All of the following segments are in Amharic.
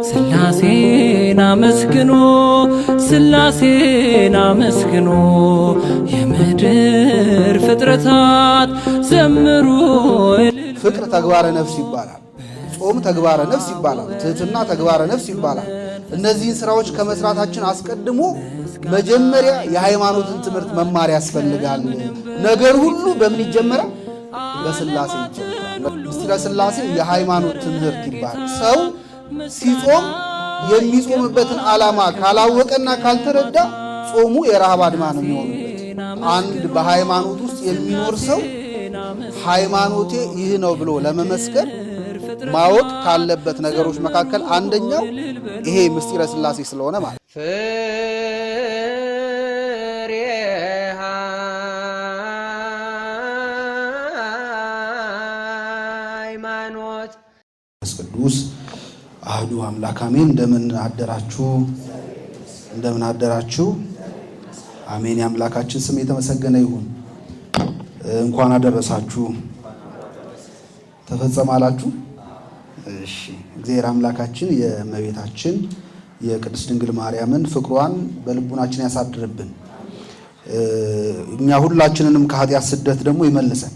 ስላሴን አመስግኖ ስላሴን አመስግኖ የምድር ፍጥረታት ዘምሩ። ፍቅር ተግባረ ነፍስ ይባላል። ጾም ተግባረ ነፍስ ይባላል። ትህትና ተግባረ ነፍስ ይባላል። እነዚህን ስራዎች ከመስራታችን አስቀድሞ መጀመሪያ የሃይማኖትን ትምህርት መማር ያስፈልጋል። ነገር ሁሉ በምን ይጀመራል? በስላሴ ይጀመራል። ምስጢረ ስላሴ የሃይማኖት ትምህርት ይባላል። ሰው ሲጾም የሚጾምበትን ዓላማ ካላወቀና ካልተረዳ ጾሙ የረሃብ አድማ ነው የሚሆንበት። አንድ በሃይማኖት ውስጥ የሚኖር ሰው ሃይማኖቴ ይህ ነው ብሎ ለመመስከር ማወቅ ካለበት ነገሮች መካከል አንደኛው ይሄ ምስጢረ ስላሴ ስለሆነ ማለት ሃይማኖት ቅዱስ አህዱ አምላክ አሜን። እንደምን አደራችሁ? አሜን። የአምላካችን ስም የተመሰገነ ይሁን። እንኳን አደረሳችሁ። ተፈጸመ አላችሁ? እሺ። እግዚአብሔር አምላካችን የእመቤታችን የቅድስት ድንግል ማርያምን ፍቅሯን በልቡናችን ያሳድርብን። እኛ ሁላችንንም ከኃጢአት ስደት ደግሞ ይመልሰን።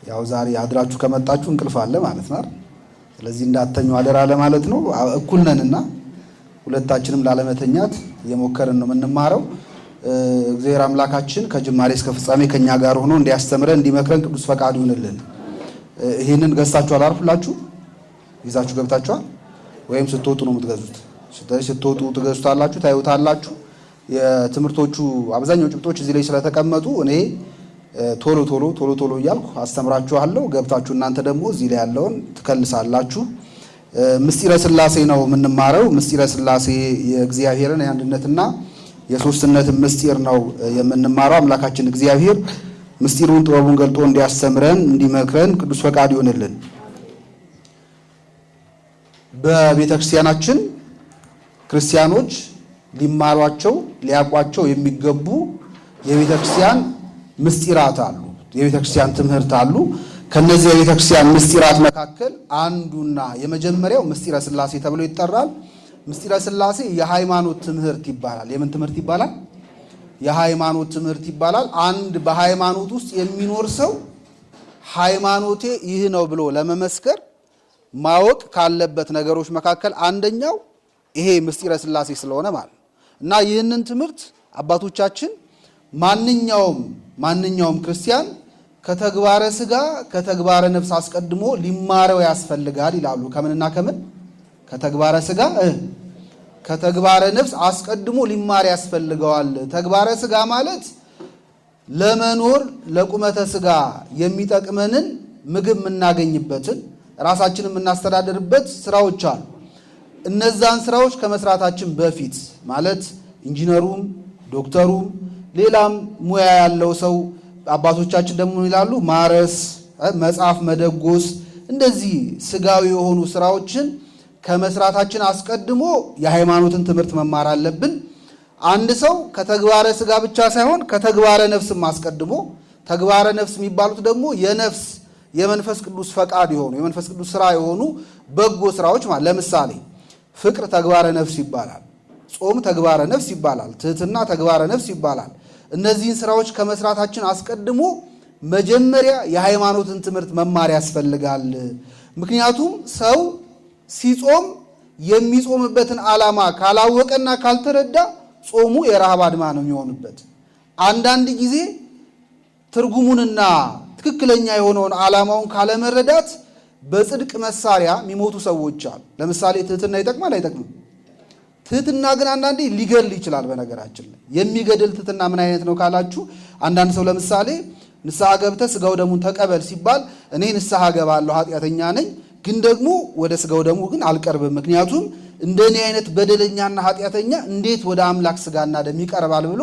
ያው ዛሬ አድራችሁ ከመጣችሁ እንቅልፍ አለ ማለት ነው። ስለዚህ እንዳተኙ አደራ ለማለት ነው። እኩል ነንና ሁለታችንም ላለመተኛት እየሞከርን ነው የምንማረው። እግዚአብሔር አምላካችን ከጅማሬ እስከ ፍጻሜ ከኛ ጋር ሆኖ እንዲያስተምረን እንዲመክረን ቅዱስ ፈቃዱ ይሁንልን። ይሄንን ገዝታችኋል አልኩላችሁ? ይዛችሁ ገብታችኋል ወይም ስትወጡ ነው የምትገዙት? ስትወጡ ትገዙታላችሁ፣ ታዩታላችሁ። የትምህርቶቹ አብዛኛው ጭብጦች እዚህ ላይ ስለተቀመጡ እኔ ቶሎ እያልኩ አስተምራችኋለሁ። ገብታችሁ እናንተ ደግሞ እዚህ ላይ ያለውን ትከልሳላችሁ። ምስጢረ ስላሴ ነው የምንማረው። ምስጢረ ስላሴ የእግዚአብሔርን የአንድነትና የሶስትነት ምስጢር ነው የምንማረው። አምላካችን እግዚአብሔር ምስጢሩን ጥበቡን ገልጦ እንዲያስተምረን እንዲመክረን ቅዱስ ፈቃድ ይሆንልን። በቤተ ክርስቲያናችን ክርስቲያኖች ሊማሯቸው ሊያውቋቸው የሚገቡ የቤተ ክርስቲያን ምስጢራት አሉ። የቤተ ክርስቲያን ትምህርት አሉ። ከነዚህ የቤተ ክርስቲያን ምስጢራት መካከል አንዱና የመጀመሪያው ምስጢረ ስላሴ ተብሎ ይጠራል። ምስጢረ ስላሴ የሃይማኖት ትምህርት ይባላል። የምን ትምህርት ይባላል? የሃይማኖት ትምህርት ይባላል። አንድ በሃይማኖት ውስጥ የሚኖር ሰው ሃይማኖቴ ይህ ነው ብሎ ለመመስከር ማወቅ ካለበት ነገሮች መካከል አንደኛው ይሄ ምስጢረ ስላሴ ስለሆነ ማለት እና ይህንን ትምህርት አባቶቻችን ማንኛውም ክርስቲያን ከተግባረ ሥጋ ከተግባረ ነፍስ አስቀድሞ ሊማረው ያስፈልጋል ይላሉ። ከምንና ከምን? ከተግባረ ሥጋ ከተግባረ ነፍስ አስቀድሞ ሊማር ያስፈልገዋል። ተግባረ ሥጋ ማለት ለመኖር ለቁመተ ሥጋ የሚጠቅመንን ምግብ የምናገኝበትን ራሳችንን የምናስተዳድርበት ስራዎች አሉ። እነዛን ስራዎች ከመስራታችን በፊት ማለት ኢንጂነሩም ዶክተሩም ሌላም ሙያ ያለው ሰው አባቶቻችን ደግሞ ይላሉ ማረስ፣ መጻፍ፣ መደጎስ እንደዚህ ስጋዊ የሆኑ ስራዎችን ከመስራታችን አስቀድሞ የሃይማኖትን ትምህርት መማር አለብን። አንድ ሰው ከተግባረ ሥጋ ብቻ ሳይሆን ከተግባረ ነፍስም አስቀድሞ ተግባረ ነፍስ የሚባሉት ደግሞ የመንፈስ ቅዱስ ፈቃድ የሆኑ የመንፈስ ቅዱስ ስራ የሆኑ በጎ ስራዎች ማለት ለምሳሌ ፍቅር ተግባረ ነፍስ ይባላል። ጾም ተግባረ ነፍስ ይባላል። ትህትና ተግባረ ነፍስ ይባላል። እነዚህን ስራዎች ከመስራታችን አስቀድሞ መጀመሪያ የሃይማኖትን ትምህርት መማር ያስፈልጋል። ምክንያቱም ሰው ሲጾም የሚጾምበትን ዓላማ ካላወቀና ካልተረዳ ጾሙ የረሃብ አድማ ነው የሚሆንበት። አንዳንድ ጊዜ ትርጉሙንና ትክክለኛ የሆነውን ዓላማውን ካለመረዳት በጽድቅ መሳሪያ የሚሞቱ ሰዎች አሉ። ለምሳሌ ትህትና ይጠቅማል አይጠቅምም? ትህትና ግን አንዳንዴ ሊገድል ይችላል። በነገራችን ላይ የሚገድል ትህትና ምን አይነት ነው ካላችሁ፣ አንዳንድ ሰው ለምሳሌ ንስሐ ገብተህ ስጋው ደሙን ተቀበል ሲባል እኔ ንስሐ ገባለሁ ኃጢአተኛ ነኝ፣ ግን ደግሞ ወደ ስጋው ደሙ ግን አልቀርብም፣ ምክንያቱም እንደኔ አይነት በደለኛና ኃጢአተኛ እንዴት ወደ አምላክ ስጋና ደም ይቀርባል ብሎ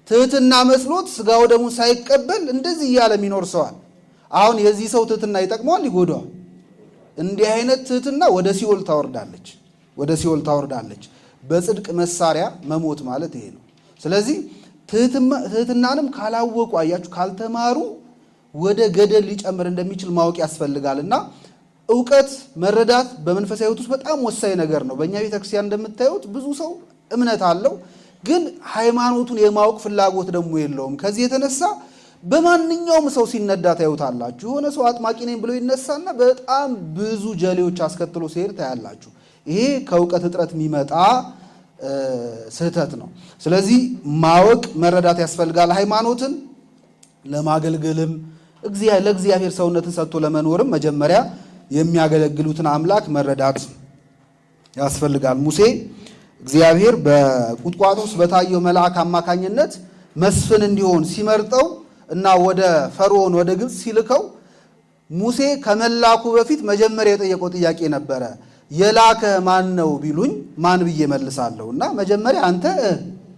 ትህትና መስሎት ስጋው ደሙን ሳይቀበል እንደዚህ እያለ የሚኖር ሰዋል። አሁን የዚህ ሰው ትህትና ይጠቅመዋል ይጎዳዋል? እንዲህ አይነት ትህትና ወደ ሲኦል ታወርዳለች። በጽድቅ መሳሪያ መሞት ማለት ይሄ ነው። ስለዚህ ትህትናንም ካላወቁ አያችሁ ካልተማሩ ወደ ገደል ሊጨምር እንደሚችል ማወቅ ያስፈልጋልና ዕውቀት መረዳት በመንፈሳዊ ሕይወት ውስጥ በጣም ወሳኝ ነገር ነው። በእኛ ቤተክርስቲያን እንደምታዩት ብዙ ሰው እምነት አለው፣ ግን ሃይማኖቱን የማወቅ ፍላጎት ደግሞ የለውም። ከዚህ የተነሳ በማንኛውም ሰው ሲነዳ ታዩታላችሁ። የሆነ ሰው አጥማቂ ነኝ ብሎ ይነሳና በጣም ብዙ ጀሌዎች አስከትሎ ሲሄድ ታያላችሁ። ይሄ ከዕውቀት እጥረት የሚመጣ ስህተት ነው። ስለዚህ ማወቅ መረዳት ያስፈልጋል። ሃይማኖትን ለማገልገልም ለእግዚአብሔር ሰውነትን ሰጥቶ ለመኖርም መጀመሪያ የሚያገለግሉትን አምላክ መረዳት ያስፈልጋል። ሙሴ እግዚአብሔር በቁጥቋጦ ውስጥ በታየው መልአክ አማካኝነት መስፍን እንዲሆን ሲመርጠው እና ወደ ፈርዖን ወደ ግብፅ ሲልከው ሙሴ ከመላኩ በፊት መጀመሪያ የጠየቀው ጥያቄ ነበረ። የላከ ማን ነው ቢሉኝ ማን ብዬ መልሳለሁ? እና መጀመሪያ አንተ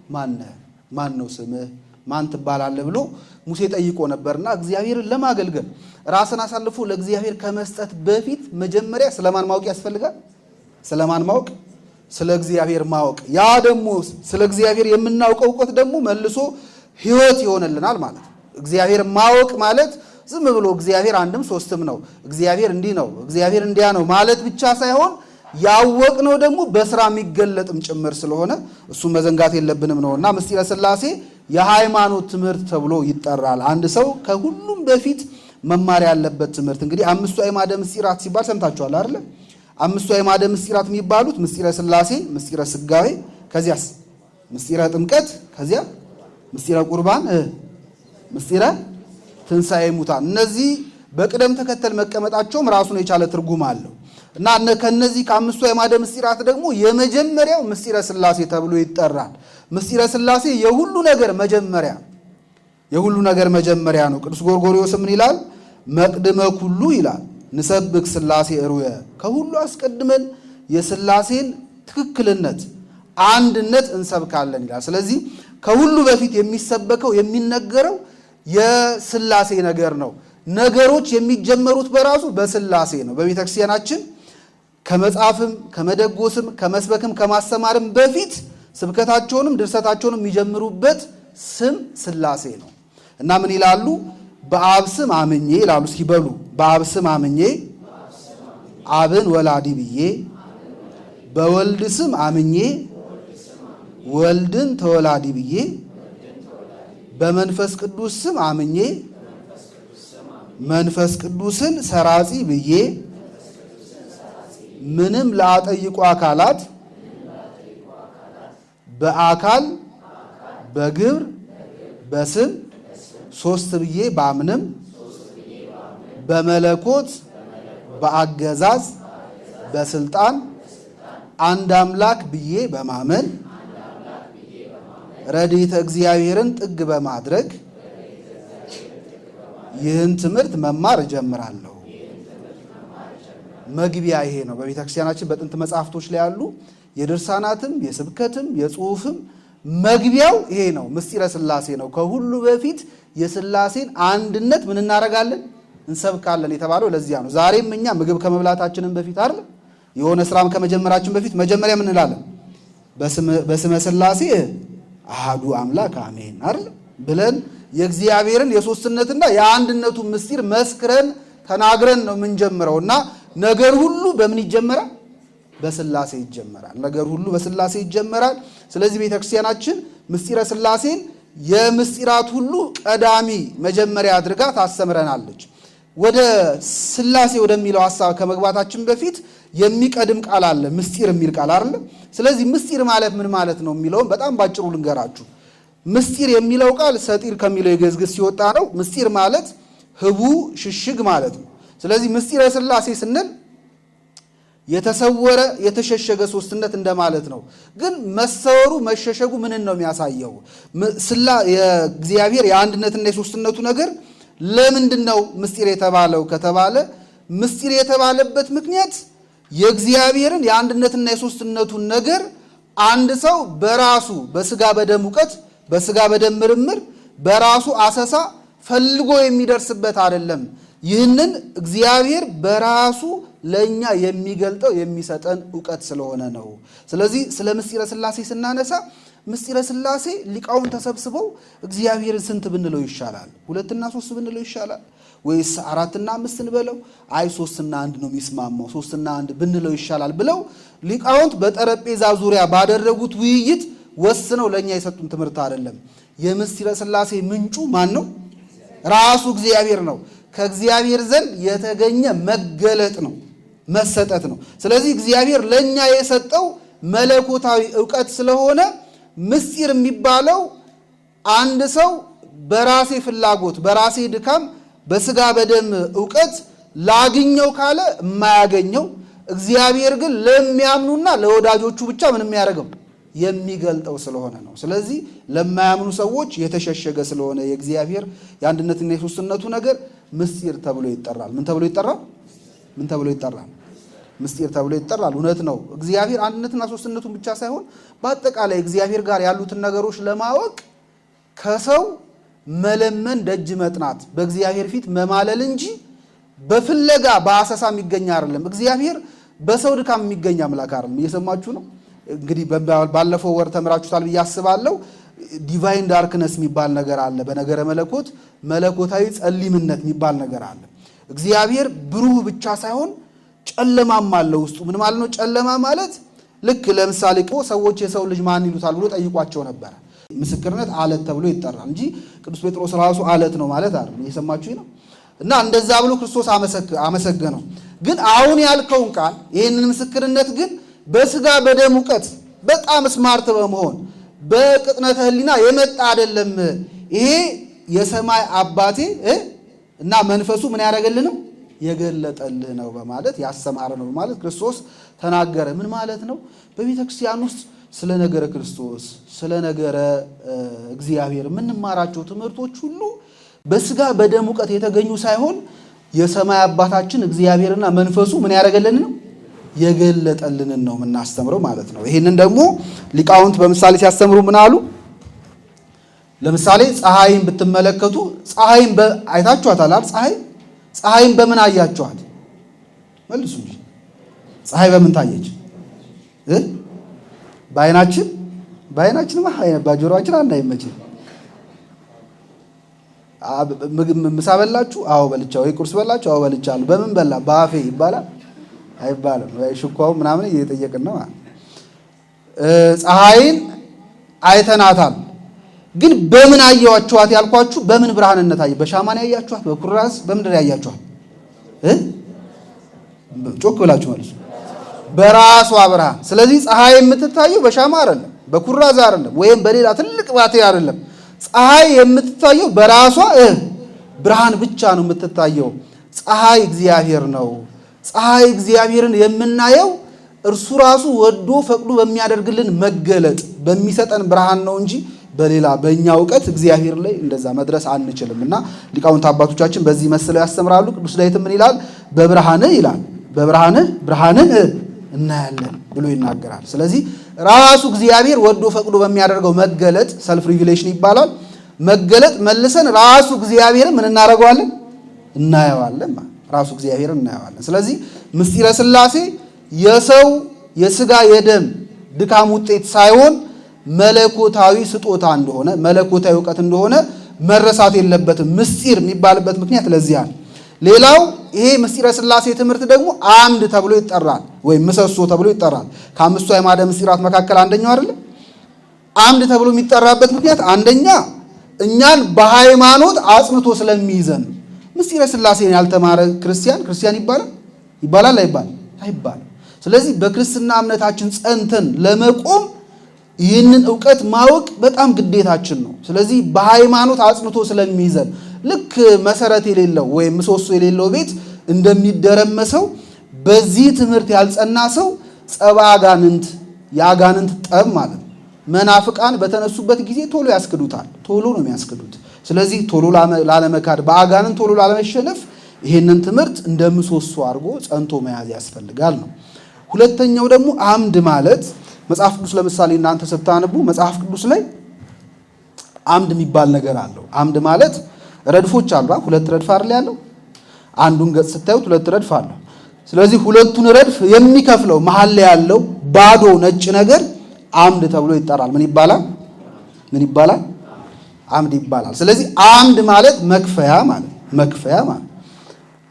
ማን ነህ? ማን ነው ስምህ? ማን ትባላለህ? ብሎ ሙሴ ጠይቆ ነበርና እግዚአብሔርን ለማገልገል ራስን አሳልፎ ለእግዚአብሔር ከመስጠት በፊት መጀመሪያ ስለማን ማወቅ ያስፈልጋል? ስለማን ማወቅ? ስለ እግዚአብሔር ማወቅ። ያ ደግሞ ስለ እግዚአብሔር የምናውቀው እውቀት ደግሞ መልሶ ሕይወት ይሆንልናል ማለት ነው። እግዚአብሔር ማወቅ ማለት ዝም ብሎ እግዚአብሔር አንድም ሶስትም ነው፣ እግዚአብሔር እንዲህ ነው፣ እግዚአብሔር እንዲያ ነው ማለት ብቻ ሳይሆን ያወቅነው ደግሞ በስራ የሚገለጥም ጭምር ስለሆነ እሱም መዘንጋት የለብንም ነውና ምስጢረ ሥላሴ የሃይማኖት ትምህርት ተብሎ ይጠራል። አንድ ሰው ከሁሉም በፊት መማር ያለበት ትምህርት እንግዲህ አምስቱ አዕማደ ምስጢራት ሲባል ሰምታችኋል አይደል? አምስቱ አዕማደ ምስጢራት የሚባሉት ምስጢረ ሥላሴ፣ ምስጢረ ሥጋዌ፣ ከዚያስ ምስጢረ ጥምቀት፣ ከዚያ ምስጢረ ቁርባን፣ ምስጢረ ትንሣኤ ሙታን። እነዚህ በቅደም ተከተል መቀመጣቸውም ራሱን የቻለ ትርጉም አለው እና ከነዚህ ከአምስቱ አዕማደ ምስጢራት ደግሞ የመጀመሪያው ምስጢረ ሥላሴ ተብሎ ይጠራል። ምስጢረ ሥላሴ የሁሉ ነገር መጀመሪያ ነው። ቅዱስ ጎርጎርዮስ ምን ይላል? መቅድመ ኩሉ ይላል ንሰብክ ሥላሴ እሩየ፣ ከሁሉ አስቀድመን የሥላሴን ትክክልነት አንድነት እንሰብካለን ይላል። ስለዚህ ከሁሉ በፊት የሚሰበከው የሚነገረው የሥላሴ ነገር ነው። ነገሮች የሚጀመሩት በራሱ በሥላሴ ነው። በቤተ ክርስቲያናችን ከመጻፍም ከመደጎስም ከመስበክም ከማስተማርም በፊት ስብከታቸውንም ድርሰታቸውንም የሚጀምሩበት ስም ሥላሴ ነው እና ምን ይላሉ? በአብ ስም አምኜ ይላሉ። እስኪ በሉ በአብ ስም አምኜ አብን ወላዲ ብዬ፣ በወልድ ስም አምኜ ወልድን ተወላዲ ብዬ፣ በመንፈስ ቅዱስ ስም አምኜ መንፈስ ቅዱስን ሰራጺ ብዬ፣ ምንም ላጠይቁ አካላት በአካል በግብር በስም ሶስት ብዬ ባምንም፣ በመለኮት በአገዛዝ በስልጣን አንድ አምላክ ብዬ በማመን ረድኤተ እግዚአብሔርን ጥግ በማድረግ ይህን ትምህርት መማር እጀምራለሁ። መግቢያ ይሄ ነው። በቤተ ክርስቲያናችን በጥንት መጻሕፍቶች ላይ ያሉ የድርሳናትም የስብከትም የጽሑፍም መግቢያው ይሄ ነው። ምስጢረ ሥላሴ ነው። ከሁሉ በፊት የሥላሴን አንድነት ምን እናደርጋለን? እንሰብካለን የተባለው ለዚያ ነው። ዛሬም እኛ ምግብ ከመብላታችንም በፊት አይደል፣ የሆነ ስራም ከመጀመራችን በፊት መጀመሪያ ምን እንላለን? በስመ ሥላሴ አሐዱ አምላክ አሜን አይደል ብለን የእግዚአብሔርን የሶስትነትና የአንድነቱን ምስጢር መስክረን ተናግረን ነው የምንጀምረው እና ነገር ሁሉ በምን ይጀመራል? በሥላሴ ይጀመራል። ነገር ሁሉ በሥላሴ ይጀመራል። ስለዚህ ቤተክርስቲያናችን ምስጢረ ሥላሴን የምስጢራት ሁሉ ቀዳሚ መጀመሪያ አድርጋ ታስተምረናለች። ወደ ሥላሴ ወደሚለው ሐሳብ ከመግባታችን በፊት የሚቀድም ቃል አለ፣ ምስጢር የሚል ቃል አይደል? ስለዚህ ምስጢር ማለት ምን ማለት ነው የሚለውን በጣም ባጭሩ ልንገራችሁ። ምስጢር የሚለው ቃል ሰጢር ከሚለው የግዕዝ ግስ ሲወጣ ነው። ምስጢር ማለት ህቡ ሽሽግ ማለት ነው። ስለዚህ ምስጢረ ሥላሴ ስንል የተሰወረ የተሸሸገ ሶስትነት እንደማለት ነው። ግን መሰወሩ መሸሸጉ ምንን ነው የሚያሳየው? የእግዚአብሔር የአንድነትና የሶስትነቱ ነገር ለምንድን ነው ምስጢር የተባለው ከተባለ ምስጢር የተባለበት ምክንያት የእግዚአብሔርን የአንድነትና የሶስትነቱን ነገር አንድ ሰው በራሱ በስጋ በደም እውቀት በስጋ በደም ምርምር በራሱ አሰሳ ፈልጎ የሚደርስበት አይደለም። ይህንን እግዚአብሔር በራሱ ለኛ የሚገልጠው የሚሰጠን ዕውቀት ስለሆነ ነው። ስለዚህ ስለ ምስጢረ ሥላሴ ስናነሳ ምስጢረ ሥላሴ ሊቃውንት ተሰብስበው እግዚአብሔርን ስንት ብንለው ይሻላል? 2 እና 3 ብንለው ይሻላል ወይስ 4 እና 5 እንበለው? አይ 3 እና 1 ነው የሚስማማው፣ 3 እና 1 ብንለው ይሻላል ብለው ሊቃውንት በጠረጴዛ ዙሪያ ባደረጉት ውይይት ወስነው ለኛ የሰጡን ትምህርት አይደለም። የምስጢረ ሥላሴ ምንጩ ማን ነው? ራሱ እግዚአብሔር ነው። ከእግዚአብሔር ዘንድ የተገኘ መገለጥ ነው፣ መሰጠት ነው። ስለዚህ እግዚአብሔር ለኛ የሰጠው መለኮታዊ ዕውቀት ስለሆነ ምስጢር የሚባለው አንድ ሰው በራሴ ፍላጎት በራሴ ድካም በስጋ በደም ዕውቀት ላግኘው ካለ የማያገኘው፣ እግዚአብሔር ግን ለሚያምኑና ለወዳጆቹ ብቻ ምን የሚያደርገው የሚገልጠው ስለሆነ ነው። ስለዚህ ለማያምኑ ሰዎች የተሸሸገ ስለሆነ የእግዚአብሔር የአንድነትና የሦስትነቱ ነገር ምስጢር ተብሎ ይጠራል። ምን ተብሎ ይጠራል? ምን ተብሎ ይጠራል? ምስጢር ተብሎ ይጠራል። እውነት ነው። እግዚአብሔር አንድነትና ሦስትነቱን ብቻ ሳይሆን በአጠቃላይ እግዚአብሔር ጋር ያሉትን ነገሮች ለማወቅ ከሰው መለመን፣ ደጅ መጥናት፣ በእግዚአብሔር ፊት መማለል እንጂ በፍለጋ በአሰሳ የሚገኝ አይደለም። እግዚአብሔር በሰው ድካም የሚገኝ አምላክ አይደለም። እየሰማችሁ ነው። እንግዲህ ባለፈው ወር ተምራችሁታል ብዬ አስባለሁ። ዲቫይን ዳርክነስ የሚባል ነገር አለ። በነገረ መለኮት መለኮታዊ ጸሊምነት የሚባል ነገር አለ። እግዚአብሔር ብሩህ ብቻ ሳይሆን ጨለማም አለ ውስጡ። ምን ማለት ነው ጨለማ ማለት? ልክ ለምሳሌ ሰዎች የሰው ልጅ ማን ይሉታል ብሎ ጠይቋቸው ነበር። ምስክርነት አለት ተብሎ ይጠራል እንጂ ቅዱስ ጴጥሮስ ራሱ አለት ነው ማለት አይደለም። እየሰማችሁ ነው። እና እንደዛ ብሎ ክርስቶስ አመሰገነው። ግን አሁን ያልከውን ቃል ይህንን ምስክርነት ግን በስጋ በደም ዕውቀት በጣም ስማርት በመሆን በቅጥነተ ሕሊና የመጣ አይደለም። ይሄ የሰማይ አባቴ እና መንፈሱ ምን ያደረገልንም የገለጠልህ ነው በማለት ያስተማረ ነው በማለት ክርስቶስ ተናገረ። ምን ማለት ነው? በቤተ ክርስቲያን ውስጥ ስለ ነገረ ክርስቶስ ስለ ነገረ እግዚአብሔር የምንማራቸው ትምህርቶች ሁሉ በስጋ በደም ዕውቀት የተገኙ ሳይሆን የሰማይ አባታችን እግዚአብሔርና መንፈሱ ምን ያደረገልን ነው የገለጠልንን ነው የምናስተምረው ማለት ነው። ይህንን ደግሞ ሊቃውንት በምሳሌ ሲያስተምሩ ምን አሉ? ለምሳሌ ፀሐይን ብትመለከቱ ፀሐይን አይታችኋታል አይደል? ፀሐይን በምን አያችኋት? መልሱ እንጂ ፀሐይ በምን ታየች? በዓይናችን በጆሮአችን አናይመችም። ምሳ በላችሁ? አዎ በልቻለሁ። ወይ ቁርስ በላችሁ? አዎ በልቻለሁ። በምን በላ? በአፌ ይባላል አይባልም? ሽኳው ምናምን እየጠየቅን ነው። ፀሐይን አይተናታል። ግን በምን አያችኋት ያልኳችሁ በምን ብርሃንነት አየ? በሻማን ያያችኋት? በኩራዝ በምንድን ያያችኋት? ጮክ ብላችሁ ማለት በራሷ ብርሃን። ስለዚህ ፀሐይ የምትታየው በሻማ አይደለም፣ በኩራዝ አይደለም፣ ወይም በሌላ ትልቅ ባትሪ አይደለም። ፀሐይ የምትታየው በራሷ ብርሃን ብቻ ነው የምትታየው። ፀሐይ እግዚአብሔር ነው። ፀሐይ እግዚአብሔርን የምናየው እርሱ ራሱ ወዶ ፈቅዶ በሚያደርግልን መገለጥ በሚሰጠን ብርሃን ነው እንጂ በሌላ በእኛ ዕውቀት እግዚአብሔር ላይ እንደዛ መድረስ አንችልም። እና ሊቃውንት አባቶቻችን በዚህ መስለው ያስተምራሉ። ቅዱስ ዳዊት ምን ይላል? በብርሃንህ ይላል ብርሃንን እናያለን ብሎ ይናገራል። ስለዚህ ራሱ እግዚአብሔር ወዶ ፈቅዶ በሚያደርገው መገለጥ ሰልፍ ሪቪሌሽን ይባላል። መገለጥ መልሰን ራሱ እግዚአብሔርን ምን እናደርገዋለን? እናየዋለን። ራሱ እግዚአብሔርን እናየዋለን። ስለዚህ ምስጢረ ሥላሴ የሰው የስጋ የደም ድካም ውጤት ሳይሆን መለኮታዊ ስጦታ እንደሆነ መለኮታዊ ዕውቀት እንደሆነ መረሳት የለበትም። ምስጢር የሚባልበት ምክንያት ለዚያ ነው። ሌላው ይሄ ምስጢረ ሥላሴ ትምህርት ደግሞ አምድ ተብሎ ይጠራል፣ ወይም ምሰሶ ተብሎ ይጠራል። ከአምስቱ አዕማደ ምስጢራት መካከል አንደኛው አይደለም? አምድ ተብሎ የሚጠራበት ምክንያት አንደኛ እኛን በሃይማኖት አጽንቶ ስለሚይዘን። ምስጢረ ሥላሴን ያልተማረ ክርስቲያን ይባላል አይባልም። ስለዚህ በክርስትና እምነታችን ጸንተን ለመቆም ይህንን ዕውቀት ማወቅ በጣም ግዴታችን ነው። ስለዚህ በሃይማኖት አጽንቶ ስለሚይዘን ልክ መሰረት የሌለው ወይም ምሰሶ የሌለው ቤት እንደሚደረመሰው በዚህ ትምህርት ያልጸና ሰው ጸባ አጋንንት የአጋንንት ጠብ ማለት ነው። መናፍቃን በተነሱበት ጊዜ ቶሎ ያስክዱታል፣ ቶሎ ነው የሚያስክዱት። ስለዚህ ቶሎ ላለመካድ በአጋንንት ቶሎ ላለመሸነፍ ይሄንን ትምህርት እንደ ምሰሶ አድርጎ ጸንቶ መያዝ ያስፈልጋል ነው። ሁለተኛው ደግሞ አምድ ማለት መጽሐፍ ቅዱስ ለምሳሌ እናንተ ስታነቡ መጽሐፍ ቅዱስ ላይ አምድ የሚባል ነገር አለው። አምድ ማለት ረድፎች አሉ። 2 ረድፍ አይደል ያለው? አንዱን ገጽ ስታዩት ሁለት ረድፍ አለው። ስለዚህ ሁለቱን ረድፍ የሚከፍለው መሃል ላይ ያለው ባዶ ነጭ ነገር አምድ ተብሎ ይጠራል። ምን ይባላል? ምን ይባላል? አምድ ይባላል። ስለዚህ አምድ ማለት መክፈያ ማለት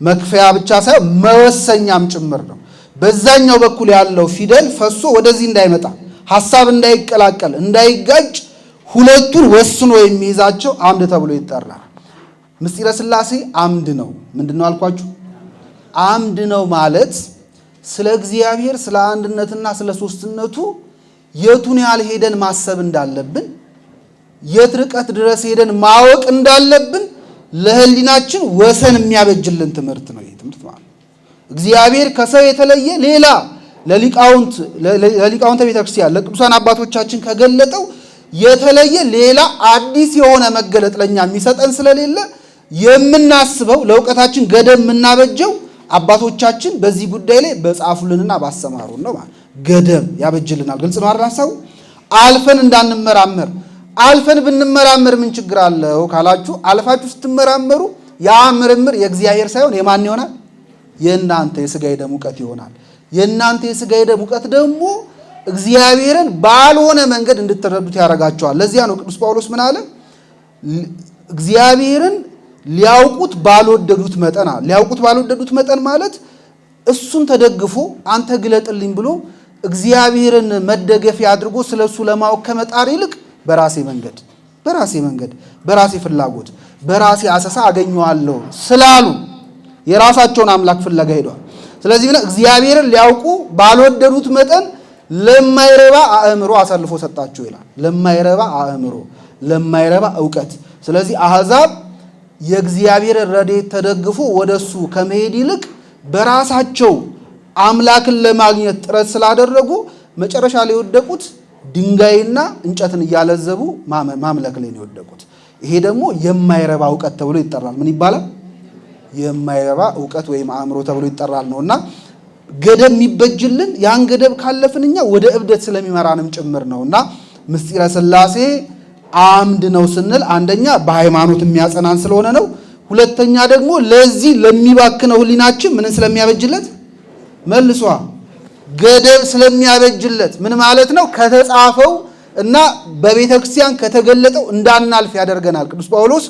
መክፈያ ብቻ ሳይሆን መወሰኛም ጭምር ነው። በዛኛው በኩል ያለው ፊደል ፈሶ ወደዚህ እንዳይመጣ፣ ሐሳብ እንዳይቀላቀል፣ እንዳይጋጭ ሁለቱን ወስኖ የሚይዛቸው አምድ ተብሎ ይጠራል። ምስጢረ ሥላሴ አምድ ነው። ምንድነው አልኳችሁ? አምድ ነው ማለት ስለ እግዚአብሔር ስለ አንድነትና ስለ ሶስትነቱ የቱን ያህል ሄደን ማሰብ እንዳለብን፣ የት ርቀት ድረስ ሄደን ማወቅ እንዳለብን ለህሊናችን ወሰን የሚያበጅልን ትምህርት ነው። ይሄ ትምህርት ማለት እግዚአብሔር ከሰው የተለየ ሌላ ለሊቃውንተ ቤተክርስቲያን ለቅዱሳን አባቶቻችን ከገለጠው የተለየ ሌላ አዲስ የሆነ መገለጥ ለኛ የሚሰጠን ስለሌለ የምናስበው ለእውቀታችን ገደብ የምናበጀው አባቶቻችን በዚህ ጉዳይ ላይ በጻፉልንና ባሰማሩን ነው ማለት ገደብ ያበጅልናል። ግልጽ ነው አይደል? ሐሳቡ አልፈን እንዳንመራመር። አልፈን ብንመራመር ምን ችግር አለው ካላችሁ፣ አልፋችሁ ስትመራመሩ ያ ምርምር የእግዚአብሔር ሳይሆን የማን ይሆናል? የእናንተ የሥጋዬ ደም ዕውቀት ይሆናል። የእናንተ የሥጋዬ ደም ዕውቀት ደግሞ እግዚአብሔርን ባልሆነ መንገድ እንድትረዱት ያደርጋቸዋል። ለዚያ ነው ቅዱስ ጳውሎስ ምን አለ? እግዚአብሔርን ሊያውቁት ባልወደዱት መጠን አለ። ሊያውቁት ባልወደዱት መጠን ማለት እሱን ተደግፎ አንተ ግለጥልኝ ብሎ እግዚአብሔርን መደገፊያ አድርጎ ስለሱ ለማወቅ ከመጣር ይልቅ በራሴ መንገድ በራሴ ፍላጎት በራሴ አሰሳ አገኘዋለሁ ስላሉ የራሳቸውን አምላክ ፍለጋ ሄደዋል። ስለዚህ እግዚአብሔርን ሊያውቁ ባልወደዱት መጠን ለማይረባ አእምሮ አሳልፎ ሰጣቸው ይላል። ለማይረባ አእምሮ፣ ለማይረባ ዕውቀት። ስለዚህ አሕዛብ የእግዚአብሔርን ረድኤት ተደግፎ ወደሱ ከመሄድ ይልቅ በራሳቸው አምላክን ለማግኘት ጥረት ስላደረጉ መጨረሻ ላይ የወደቁት ድንጋይና እንጨትን እያለዘቡ ማምለክ ላይ ነው የወደቁት። ይሄ ደግሞ የማይረባ ዕውቀት ተብሎ ይጠራል። ምን ይባላል? የማይረባ ዕውቀት ወይም አእምሮ ተብሎ ይጠራል ነውና ገደብ የሚበጅልን ያን ገደብ ካለፍንኛ ወደ እብደት ስለሚመራንም ጭምር ነውና ምስጢረ ሥላሴ አምድ ነው ስንል አንደኛ በሃይማኖት የሚያጸናን ስለሆነ ነው። ሁለተኛ ደግሞ ለዚህ ለሚባክነው ህሊናችን ምንን ስለሚያበጅለት መልሷ ገደብ ስለሚያበጅለት ምን ማለት ነው? ከተጻፈው እና በቤተ ክርስቲያን ከተገለጠው እንዳናልፍ ያደርገናል። ቅዱስ ጳውሎስ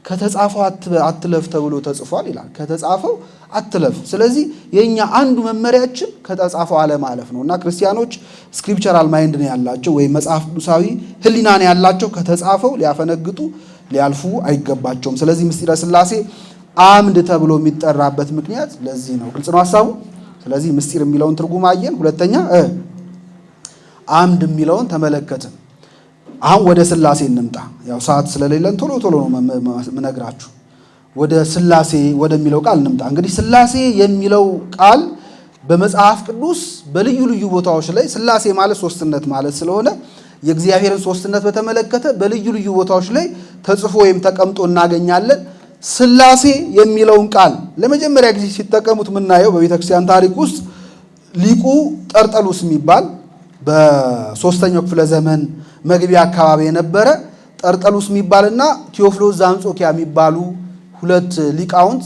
ከተጻፈው አትለፍ ተብሎ ተጽፏል ይላል። ከተጻፈው አትለፍ። ስለዚህ የኛ አንዱ መመሪያችን ከተጻፈው አለማለፍ ነውና ክርስቲያኖች ስክሪፕቸራል ማይንድ ነው ያላቸው ወይም መጽሐፍ ቅዱሳዊ ህሊና ነው ያላቸው። ከተጻፈው ሊያፈነግጡ ሊያልፉ አይገባቸውም። ስለዚህ ምስጢረ ሥላሴ አምድ ተብሎ የሚጠራበት ምክንያት ለዚህ ነው። ግልጽ ነው ሐሳቡ። ስለዚህ ምስጢር የሚለውን ትርጉም አየን። ሁለተኛ አምድ የሚለውን ተመለከትን። አሁን ወደ ሥላሴ እንምጣ። ያው ሰዓት ስለሌለን ቶሎ ነው ምነግራችሁ። ወደ ሥላሴ ወደሚለው ቃል እንምጣ። እንግዲህ ሥላሴ የሚለው ቃል በመጽሐፍ ቅዱስ በልዩ ልዩ ቦታዎች ላይ ሥላሴ ማለት ሶስትነት ማለት ስለሆነ የእግዚአብሔርን ሶስትነት በተመለከተ በልዩ ልዩ ቦታዎች ላይ ተጽፎ ወይም ተቀምጦ እናገኛለን። ሥላሴ የሚለውን ቃል ለመጀመሪያ ጊዜ ሲጠቀሙት የምናየው በቤተክርስቲያን ታሪክ ውስጥ ሊቁ ጠርጠሉስ የሚባል በ3ኛው ክፍለ ዘመን መግቢያ አካባቢ የነበረ ጠርጠሉስ የሚባልና ቴዎፍሎስ ዘአንጾኪያ የሚባሉ ሁለት ሊቃውንት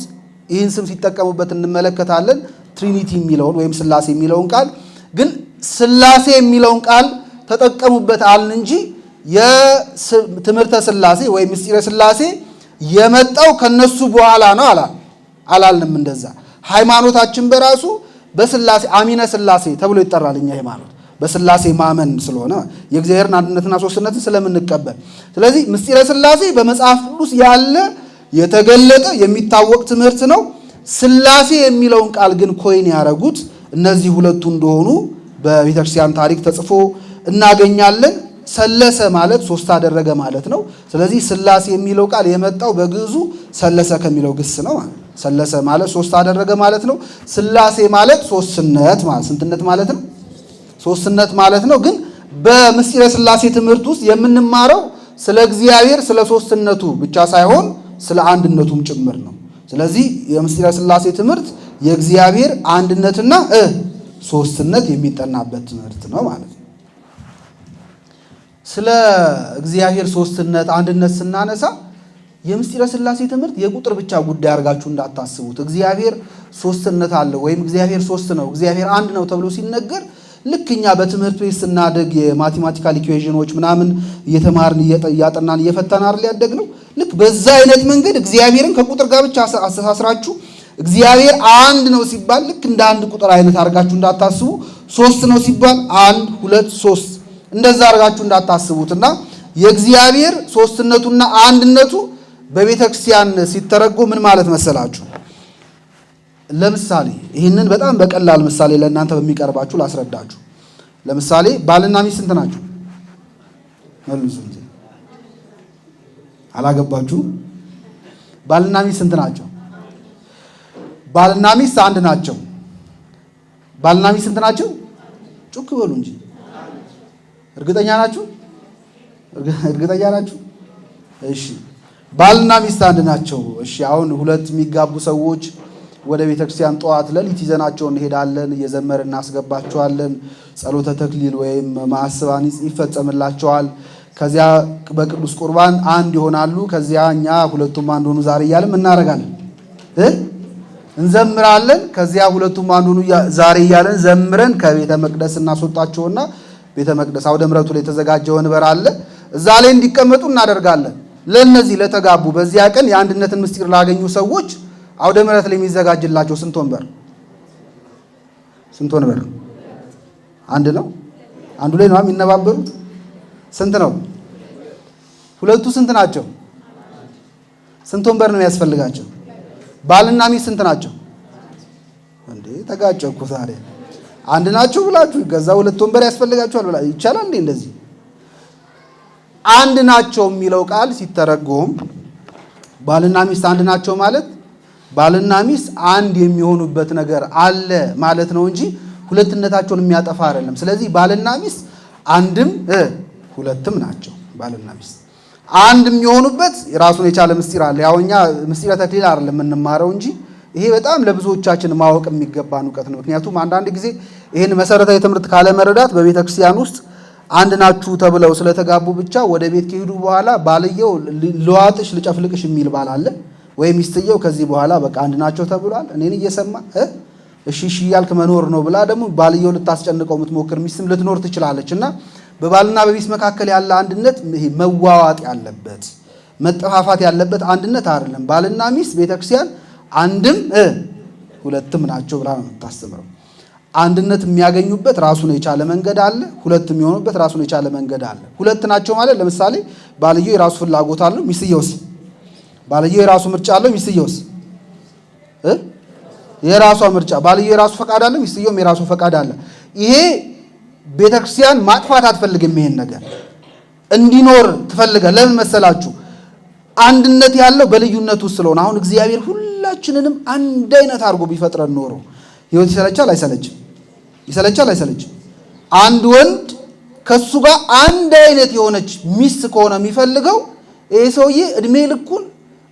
ይህን ስም ሲጠቀሙበት እንመለከታለን። ትሪኒቲ የሚለውን ወይም ሥላሴ የሚለውን ቃል ግን ሥላሴ የሚለውን ቃል ተጠቀሙበት አልን እንጂ የትምህርተ ሥላሴ ወይም ምስጢረ ሥላሴ የመጣው ከነሱ በኋላ ነው አላልንም። እንደዛ ሃይማኖታችን በራሱ በሥላሴ አሚነ ሥላሴ ተብሎ ይጠራል። እኛ ሃይማኖት በሥላሴ ማመን ስለሆነ የእግዚአብሔርን አንድነትና ሶስትነትን ስለምንቀበል፣ ስለዚህ ምስጢረ ሥላሴ በመጽሐፍ ቅዱስ ያለ የተገለጠ የሚታወቅ ትምህርት ነው። ሥላሴ የሚለውን ቃል ግን ኮይን ያደረጉት እነዚህ ሁለቱ እንደሆኑ በቤተክርስቲያን ታሪክ ተጽፎ እናገኛለን። ሰለሰ ማለት ሶስት አደረገ ማለት ነው። ስለዚህ ሥላሴ የሚለው ቃል የመጣው በግዕዙ ሰለሰ ከሚለው ግስ ነው። ሰለሰ ማለት ሶስት አደረገ ማለት ነው። ሥላሴ ማለት ሶስትነት ማለት ስንትነት ማለት ነው? ሶስትነት ማለት ነው። ግን በምስጢረ ሥላሴ ትምህርት ውስጥ የምንማረው ስለ እግዚአብሔር ስለ ሶስትነቱ ብቻ ሳይሆን ስለ አንድነቱም ጭምር ነው። ስለዚህ የምስጢረ ሥላሴ ትምህርት የእግዚአብሔር አንድነትና ሶስትነት የሚጠናበት ትምህርት ነው ማለት ነው። ስለ እግዚአብሔር ሶስትነት አንድነት ስናነሳ የምስጢረ ሥላሴ ትምህርት የቁጥር ብቻ ጉዳይ አድርጋችሁ እንዳታስቡት። እግዚአብሔር ሶስትነት አለው ወይም እግዚአብሔር ሶስት ነው፣ እግዚአብሔር አንድ ነው ተብሎ ሲነገር ልክኛ በትምህርት ቤት ስናደግ የማቴማቲካል ኢኩዌሽኖች ምናምን እየተማርን እያጠናን እየፈተን አይደል ያደግነው። ልክ በዛ አይነት መንገድ እግዚአብሔርን ከቁጥር ጋር ብቻ አስተሳስራችሁ እግዚአብሔር አንድ ነው ሲባል ልክ እንደ አንድ ቁጥር አይነት አድርጋችሁ እንዳታስቡ። ሶስት ነው ሲባል 1 2 3 እንደዛ አድርጋችሁ እንዳታስቡትና የእግዚአብሔር ሶስትነቱና አንድነቱ በቤተ ክርስቲያን ሲተረጎም ምን ማለት መሰላችሁ? ለምሳሌ ይህንን በጣም በቀላል ምሳሌ ለእናንተ በሚቀርባችሁ ላስረዳችሁ። ለምሳሌ ባልና ሚስት ስንት ናቸው? መልሱ እንጂ አላገባችሁ። ባልና ሚስት ስንት ናቸው? ባልና ሚስት አንድ ናቸው። ባልና ሚስት ስንት ናቸው? ጩክ በሉ እንጂ። እርግጠኛ ናችሁ? እርግጠኛ ናችሁ? እሺ ባልና ሚስት አንድ ናቸው። እሺ አሁን ሁለት የሚጋቡ ሰዎች ወደ ቤተክርስቲያን ጠዋት ሌሊት ይዘናቸው እንሄዳለን። እየዘመርን እናስገባቸዋለን። ጸሎተ ተክሊል ወይም ማዕስባን ይፈጸምላቸዋል። ከዚያ በቅዱስ ቁርባን አንድ ይሆናሉ። ከዚያ እኛ ሁለቱም አንድ ሆኑ ዛሬ እያልን እናደርጋለን፣ እንዘምራለን። ከዚያ ሁለቱም አንድ ሆኑ ዛሬ እያልን ዘምረን ከቤተ መቅደስ እናስወጣቸውና ቤተ መቅደስ አውደ ምሕረቱ ላይ የተዘጋጀ ወንበር አለ፣ እዛ ላይ እንዲቀመጡ እናደርጋለን። ለነዚህ ለተጋቡ በዚያ ቀን የአንድነትን ምስጢር ላገኙ ሰዎች አውደ ምሕረት ላይ የሚዘጋጅላቸው ስንት ወንበር? ስንት ወንበር? አንድ ነው። አንዱ ላይ ነው የሚነባበሩት። ስንት ነው? ሁለቱ ስንት ናቸው? ስንት ወንበር ነው የሚያስፈልጋቸው? ባልና ሚስት ስንት ናቸው? እንዴ ተጋጨኩ ዛሬ። አንድ ናቸው ብላችሁ ከዛ ሁለት ወንበር ያስፈልጋቸዋል ብላ ይቻላል እንዴ? እንደዚህ አንድ ናቸው የሚለው ቃል ሲተረጎም ባልና ሚስት አንድ ናቸው ማለት ባልና ሚስት አንድ የሚሆኑበት ነገር አለ ማለት ነው እንጂ ሁለትነታቸውን የሚያጠፋ አይደለም። ስለዚህ ባልና ሚስት አንድም ሁለትም ናቸው። ባልና ሚስት አንድ የሚሆኑበት የራሱን የቻለ ምስጢር አለ። ያው እኛ ምስጢረ ተክሊል አይደለም የምንማረው እንጂ ይሄ በጣም ለብዙዎቻችን ማወቅ የሚገባን ዕውቀት ነው። ምክንያቱም አንዳንድ ጊዜ ይሄን መሰረታዊ ትምህርት ካለ መረዳት በቤተ ክርስቲያን ውስጥ አንድ ናችሁ ተብለው ስለተጋቡ ብቻ ወደ ቤት ከሄዱ በኋላ ባልየው ልዋጥሽ ልጨፍልቅሽ የሚል ባል አለ። ወይ ሚስትየው ከዚህ በኋላ በቃ አንድ ናቸው ተብሏል እኔን እየሰማ እሺ እሺ ያልክ መኖር ነው ብላ ደግሞ ባልየው ልታስጨንቀው የምትሞክር ሚስትም ልትኖር ትችላለችና በባልና በሚስት መካከል ያለ አንድነት ይሄ መዋዋጥ ያለበት መጠፋፋት ያለበት አንድነት አይደለም። ባልና ሚስት ቤተክርስቲያን አንድም ሁለትም ናቸው ብላ ነው የምታስተምረው። አንድነት የሚያገኙበት ራሱን የቻለ መንገድ አለ። ሁለት የሚሆኑበት ራሱን የቻለ መንገድ አለ። ሁለት ናቸው ማለት ለምሳሌ ባልየው የራሱ ፍላጎት አለው፣ ሚስትየውስ? ባልየው የራሱ ምርጫ አለው፣ ሚስትየውስ? የራሷ ምርጫ። ባልየው የራሱ ፈቃድ አለው፣ ሚስትየውም የራሱ ፈቃድ አለ። ይሄ ቤተክርስቲያን ማጥፋት አትፈልግም። ይሄን ነገር እንዲኖር ትፈልጋለች። ለምን መሰላችሁ? አንድነት ያለው በልዩነት ውስጥ ስለሆነ። አሁን እግዚአብሔር ሁላችንንም አንድ አይነት አድርጎ ቢፈጥረን ኖሮ ህይወት ይሰለቻል አይሰለችም? ይሰለቻል አይሰለችም? አንድ ወንድ ከሱ ጋር አንድ አይነት የሆነች ሚስት ከሆነ የሚፈልገው ይሄ ሰውዬ እድሜ ልኩን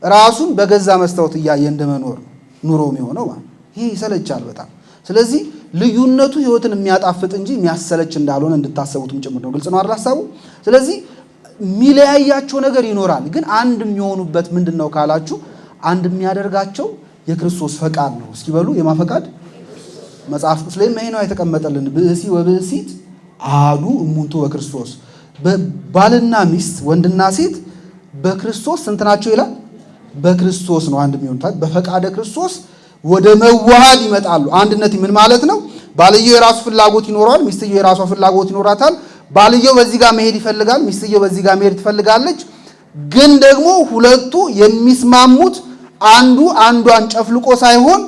ራሱን በገዛ መስታወት እያየ እንደመኖር ኑሮ የሚሆነው ማለት ይሄ ይሰለቻል በጣም። ስለዚህ ልዩነቱ ህይወትን የሚያጣፍጥ እንጂ የሚያሰለች እንዳልሆነ እንድታሰቡትም ጭምር ነው። ግልጽ ነው አይደል ሐሳቡ? ስለዚህ የሚለያያቸው ነገር ይኖራል፣ ግን አንድ የሚሆኑበት ምንድነው ካላችሁ አንድ የሚያደርጋቸው የክርስቶስ ፈቃድ ነው። እስኪ በሉ የማን ፈቃድ? መጽሐፍ ቅዱስ ላይ ይሄ ነው የተቀመጠልን። ብእሲ ወብእሲት አሐዱ እሙንቱ በክርስቶስ። ባልና ሚስት ወንድና ሴት በክርስቶስ ስንት ናቸው ይላል? በክርስቶስ ነው አንድ የሚሆኑት። በፈቃደ ክርስቶስ ወደ መዋሃድ ይመጣሉ። አንድነት ምን ማለት ነው? ባልየው የራሱ ፍላጎት ይኖረዋል፣ ሚስትየው የራሷ ፍላጎት ይኖራታል። ባልየው በዚህ ጋር መሄድ ይፈልጋል፣ ሚስትየው በዚህ ጋር መሄድ ትፈልጋለች። ግን ደግሞ ሁለቱ የሚስማሙት አንዱ አንዷን ጨፍልቆ ሳይሆን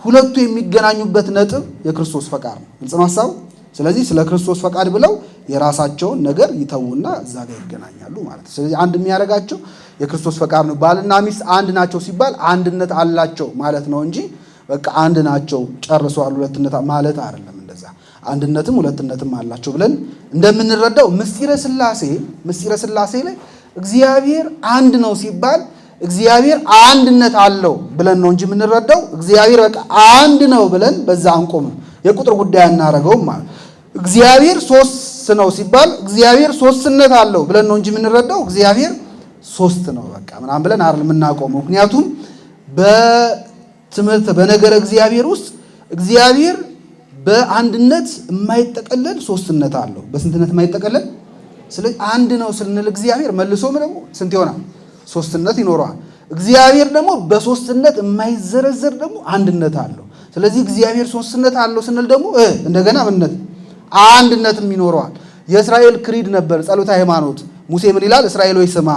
ሁለቱ የሚገናኙበት ነጥብ የክርስቶስ ፈቃድ ነው። ግልጽ ነው ሐሳቡ? ስለዚህ ስለ ክርስቶስ ፈቃድ ብለው የራሳቸውን ነገር ይተውና እዛ ጋር ይገናኛሉ ማለት ነው። ስለዚህ አንድ የሚያደርጋቸው የክርስቶስ ፈቃድ ነው። ባልና ሚስት አንድ ናቸው ሲባል አንድነት አላቸው ማለት ነው እንጂ በቃ አንድ ናቸው ጨርሰዋል ሁለትነት ማለት አይደለም። እንደዛ አንድነትም ሁለትነትም አላቸው ብለን እንደምንረዳው ምስጢረ ሥላሴ ላይ እግዚአብሔር አንድ ነው ሲባል እግዚአብሔር አንድነት አለው ብለን ነው እንጂ የምንረዳው እግዚአብሔር በቃ አንድ ነው ብለን በዛ አንቆምም። የቁጥር ጉዳይ አናረገውም ማለት እግዚአብሔር ሶስት ነው ሲባል እግዚአብሔር ሶስትነት አለው ብለን ነው እንጂ የምንረዳው እግዚአብሔር ሶስት ነው በቃ ምናምን ብለን አይደል የምናቆመው። ምክንያቱም በትምህርት በነገረ እግዚአብሔር ውስጥ እግዚአብሔር በአንድነት የማይጠቀለል ሶስትነት አለው። በስንትነት የማይጠቀለል። ስለዚህ አንድ ነው ስንል እግዚአብሔር መልሶም ደግሞ ስንት ይሆናል? ሶስትነት ይኖረዋል። እግዚአብሔር ደግሞ በሶስትነት የማይዘረዘር ደግሞ አንድነት አለው። ስለዚህ እግዚአብሔር ሶስትነት አለው ስንል ደግሞ እንደገና ምንነት አንድነትም ይኖረዋል። የእስራኤል ክሪድ ነበር ጸሎተ ሃይማኖት። ሙሴ ምን ይላል? እስራኤል ሆይ ስማ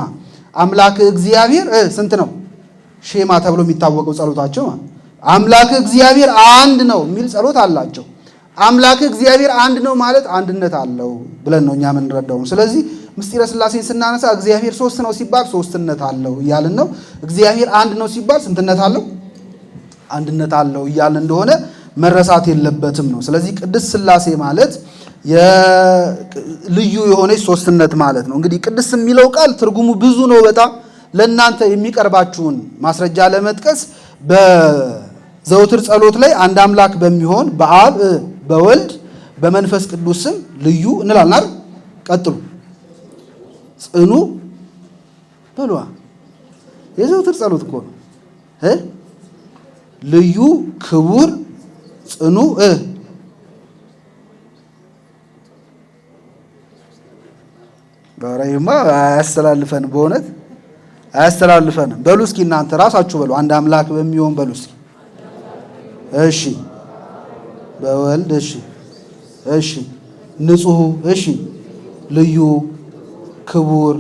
አምላክ እግዚአብሔር ስንት ነው? ሼማ ተብሎ የሚታወቀው ጸሎታቸው አምላክ እግዚአብሔር አንድ ነው የሚል ጸሎት አላቸው። አምላክ እግዚአብሔር አንድ ነው ማለት አንድነት አለው ብለን ነው እኛ የምንረዳው። ስለዚህ ምስጢረ ሥላሴን ስናነሳ እግዚአብሔር ሶስት ነው ሲባል ሶስትነት አለው እያልን ነው። እግዚአብሔር አንድ ነው ሲባል ስንትነት አለው? አንድነት አለው እያልን እንደሆነ መረሳት የለበትም ነው። ስለዚህ ቅድስት ሥላሴ ማለት ልዩ የሆነች ሶስትነት ማለት ነው። እንግዲህ ቅድስት የሚለው ቃል ትርጉሙ ብዙ ነው በጣም። ለእናንተ የሚቀርባችሁን ማስረጃ ለመጥቀስ በዘውትር ጸሎት ላይ አንድ አምላክ በሚሆን በአብ በወልድ በመንፈስ ቅዱስ ስም ልዩ እንላለን አይደል? ቀጥሉ ጽኑ በሏ። የዘውትር ጸሎት እኮ ነው። ልዩ ክቡር ጽኑ ባራይማ አያስተላልፈን፣ በእውነት አያስተላልፈንም። በሉ እስኪ እናንተ ራሳችሁ በሉ አንድ አምላክ በሚሆን በሉ እስኪ። እሺ በወልድ እሺ ንጹሕ እሺ ልዩ ክቡር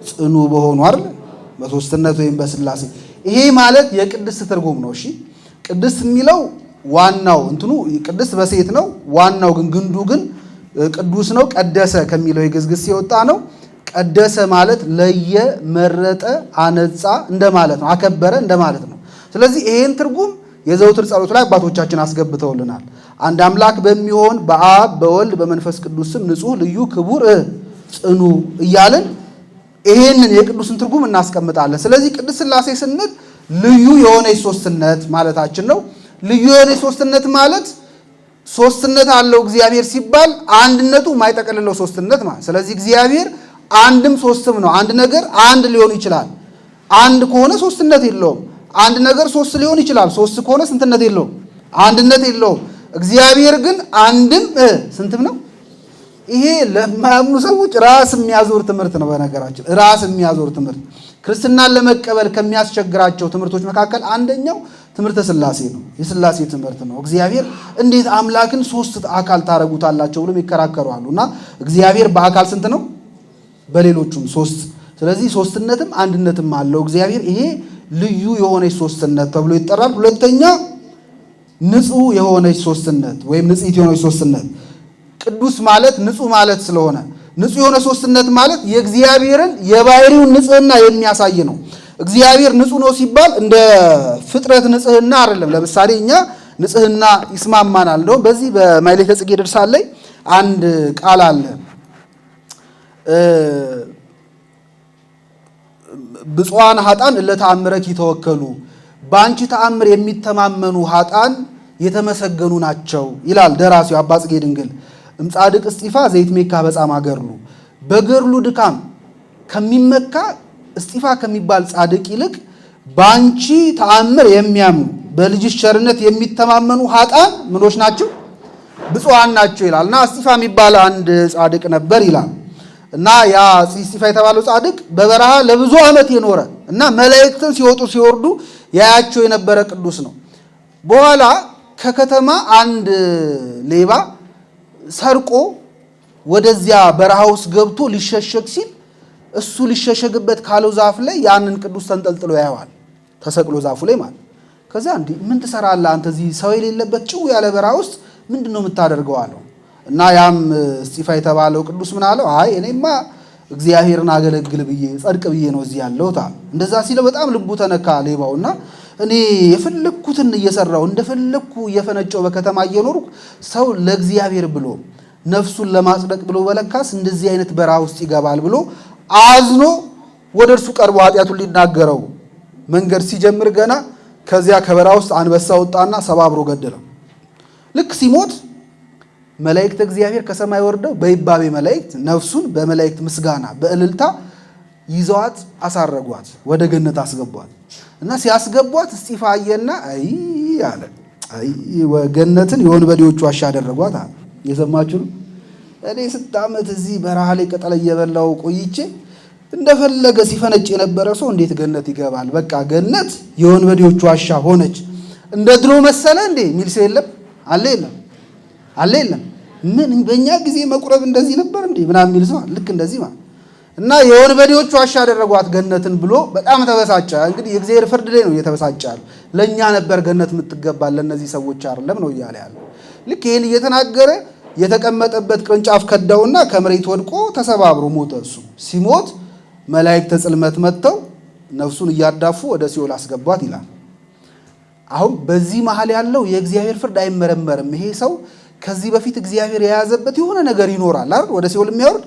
ጽኑ በሆኑ አይደል? በሶስትነት ወይም በሥላሴ። ይሄ ማለት የቅድስት ትርጉም ነው። እሺ ቅድስት የሚለው ዋናው እንትኑ ቅድስት በሴት ነው። ዋናው ግን ግንዱ ግን ቅዱስ ነው። ቀደሰ ከሚለው የግዕዝ ግስ የወጣ ነው። ቀደሰ ማለት ለየ፣ መረጠ፣ አነጻ እንደማለት ነው። አከበረ እንደማለት ነው። ስለዚህ ይሄን ትርጉም የዘውትር ጸሎት ላይ አባቶቻችን አስገብተውልናል። አንድ አምላክ በሚሆን በአብ በወልድ በመንፈስ ቅዱስ ስም ንጹሕ ልዩ ክቡር ጽኑ እያልን ይሄንን የቅዱስን ትርጉም እናስቀምጣለን። ስለዚህ ቅድስት ሥላሴ ስንል ልዩ የሆነች ሶስትነት ማለታችን ነው። ልዩ የሆነች ሶስትነት ማለት ሶስትነት አለው እግዚአብሔር ሲባል አንድነቱ የማይጠቀልለው ሶስትነት ማለት። ስለዚህ እግዚአብሔር አንድም ሶስትም ነው። አንድ ነገር አንድ ሊሆን ይችላል። አንድ ከሆነ ሶስትነት የለውም። አንድ ነገር ሶስት ሊሆን ይችላል። ሶስት ከሆነ ስንትነት የለውም? አንድነት የለውም። እግዚአብሔር ግን አንድም ስንትም ነው። ይሄ ለማያምኑ ሰዎች ራስ የሚያዞር ትምህርት ነው። በነገራችን ራስ የሚያዞር ትምህርት ክርስትናን ለመቀበል ከሚያስቸግራቸው ትምህርቶች መካከል አንደኛው ትምህርተ ሥላሴ ነው። የሥላሴ ትምህርት ነው። እግዚአብሔር እንዴት አምላክን ሶስት አካል ታረጉታላቸው ብሎ ይከራከሩ አሉ። እና እግዚአብሔር በአካል ስንት ነው? በሌሎቹም ሶስት። ስለዚህ ሶስትነትም አንድነትም አለው እግዚአብሔር። ይሄ ልዩ የሆነች ሶስትነት ተብሎ ይጠራል። ሁለተኛ ንጹሕ የሆነች ሶስትነት ወይም ንጽሕት የሆነች ሶስትነት። ቅዱስ ማለት ንጹሕ ማለት ስለሆነ ንጹሕ የሆነ ሶስትነት ማለት የእግዚአብሔርን የባህሪውን ንጽሕና የሚያሳይ ነው። እግዚአብሔር ንጹሕ ነው ሲባል እንደ ፍጥረት ንጽሕና አይደለም። ለምሳሌ እኛ ንጽሕና ይስማማናል። እንደውም በዚህ በማኅሌተ ጽጌ ድርሳን ላይ አንድ ቃል አለ። ብፁዓን ኃጥአን እለ ተአምረኪ ይተወከሉ፣ በአንቺ ተአምር የሚተማመኑ ኃጥአን የተመሰገኑ ናቸው ይላል ደራሲው አባ ጽጌ ድንግል። እምጻድቅ እስጢፋ ዘይትሜካ በጻማ ገድሉ፣ በገድሉ ድካም ከሚመካ እስጢፋ ከሚባል ጻድቅ ይልቅ በአንቺ ተአምር የሚያምኑ በልጅሽ ቸርነት የሚተማመኑ ኃጥአን ምኖች ናቸው? ብፁዓን ናቸው ይላል። እና እስጢፋ የሚባል አንድ ጻድቅ ነበር ይላል። እና ያ እስጢፋ የተባለው ጻድቅ በበረሃ ለብዙ ዓመት የኖረ እና መላእክትን ሲወጡ ሲወርዱ ያያቸው የነበረ ቅዱስ ነው። በኋላ ከከተማ አንድ ሌባ ሰርቆ ወደዚያ በረሃ ውስጥ ገብቶ ሊሸሸግ ሲል እሱ ሊሸሸግበት ካለው ዛፍ ላይ ያንን ቅዱስ ተንጠልጥሎ ያየዋል፣ ተሰቅሎ ዛፉ ላይ ማለት። ከዛ እንዴ ምን ትሰራለህ አንተ እዚህ ሰው የሌለበት ጭው ያለ በረሃ ውስጥ ምንድነው የምታደርገው አለው። እና ያም እስጢፋ የተባለው ቅዱስ ምን አለው? አይ እኔማ እግዚአብሔርን አገለግል ብዬ ጸድቅ ብዬ ነው እዚህ ያለሁት አለ። እንደዛ ሲለው በጣም ልቡ ተነካ ሌባውና እኔ የፈለኩትን እየሰራው እንደፈለኩ እየፈነጨው በከተማ እየኖርኩ ሰው ለእግዚአብሔር ብሎ ነፍሱን ለማጽደቅ ብሎ በለካስ እንደዚህ አይነት በረሃ ውስጥ ይገባል ብሎ አዝኖ ወደ እርሱ ቀርቦ ኃጢአቱን ሊናገረው መንገድ ሲጀምር ገና ከዚያ ከበረሃ ውስጥ አንበሳ ወጣና ሰባብሮ ገደለው። ልክ ሲሞት መላእክት እግዚአብሔር ከሰማይ ወርደው በይባቤ መላእክት ነፍሱን በመላእክት ምስጋና በእልልታ ይዘዋት አሳረጓት፣ ወደ ገነት አስገቧት እና ሲያስገቧት እስጢፋ አየና አይ አለ። አይ ገነትን የወንበዴዎች ዋሻ አደረጓት አለ። የሰማችሁ ነው። እኔ 6 ዓመት እዚህ በረሃ ላይ ቅጠል እየበላው ቆይቼ እንደፈለገ ሲፈነጭ የነበረ ሰው እንዴት ገነት ይገባል? በቃ ገነት የወንበዴዎች ዋሻ ሆነች። እንደ ድሮ መሰለ እንዴ ሚል ሰው የለም አለ የለም አለ የለም። ምን በእኛ ጊዜ መቁረብ እንደዚህ ነበር እንዴ ምናምን የሚል ሰው ልክ እንደዚህ ማለት እና የወንበዴዎች ዋሻ አደረጓት ገነትን ብሎ በጣም ተበሳጨ። እንግዲህ የእግዚአብሔር ፍርድ ላይ ነው እየተበሳጨ ያለው። ለእኛ ነበር ገነት የምትገባ ለእነዚህ ሰዎች አይደለም ነው እያለ ያለው። ልክ ይህን እየተናገረ የተቀመጠበት ቅርንጫፍ ከዳውና ከመሬት ወድቆ ተሰባብሮ ሞተ። እሱ ሲሞት መላእክተ ጽልመት መጥተው ነፍሱን እያዳፉ ወደ ሲኦል አስገቧት ይላል። አሁን በዚህ መሃል ያለው የእግዚአብሔር ፍርድ አይመረመርም። ይሄ ሰው ከዚህ በፊት እግዚአብሔር የያዘበት የሆነ ነገር ይኖራል አይደል? ወደ ሲኦል የሚያወርድ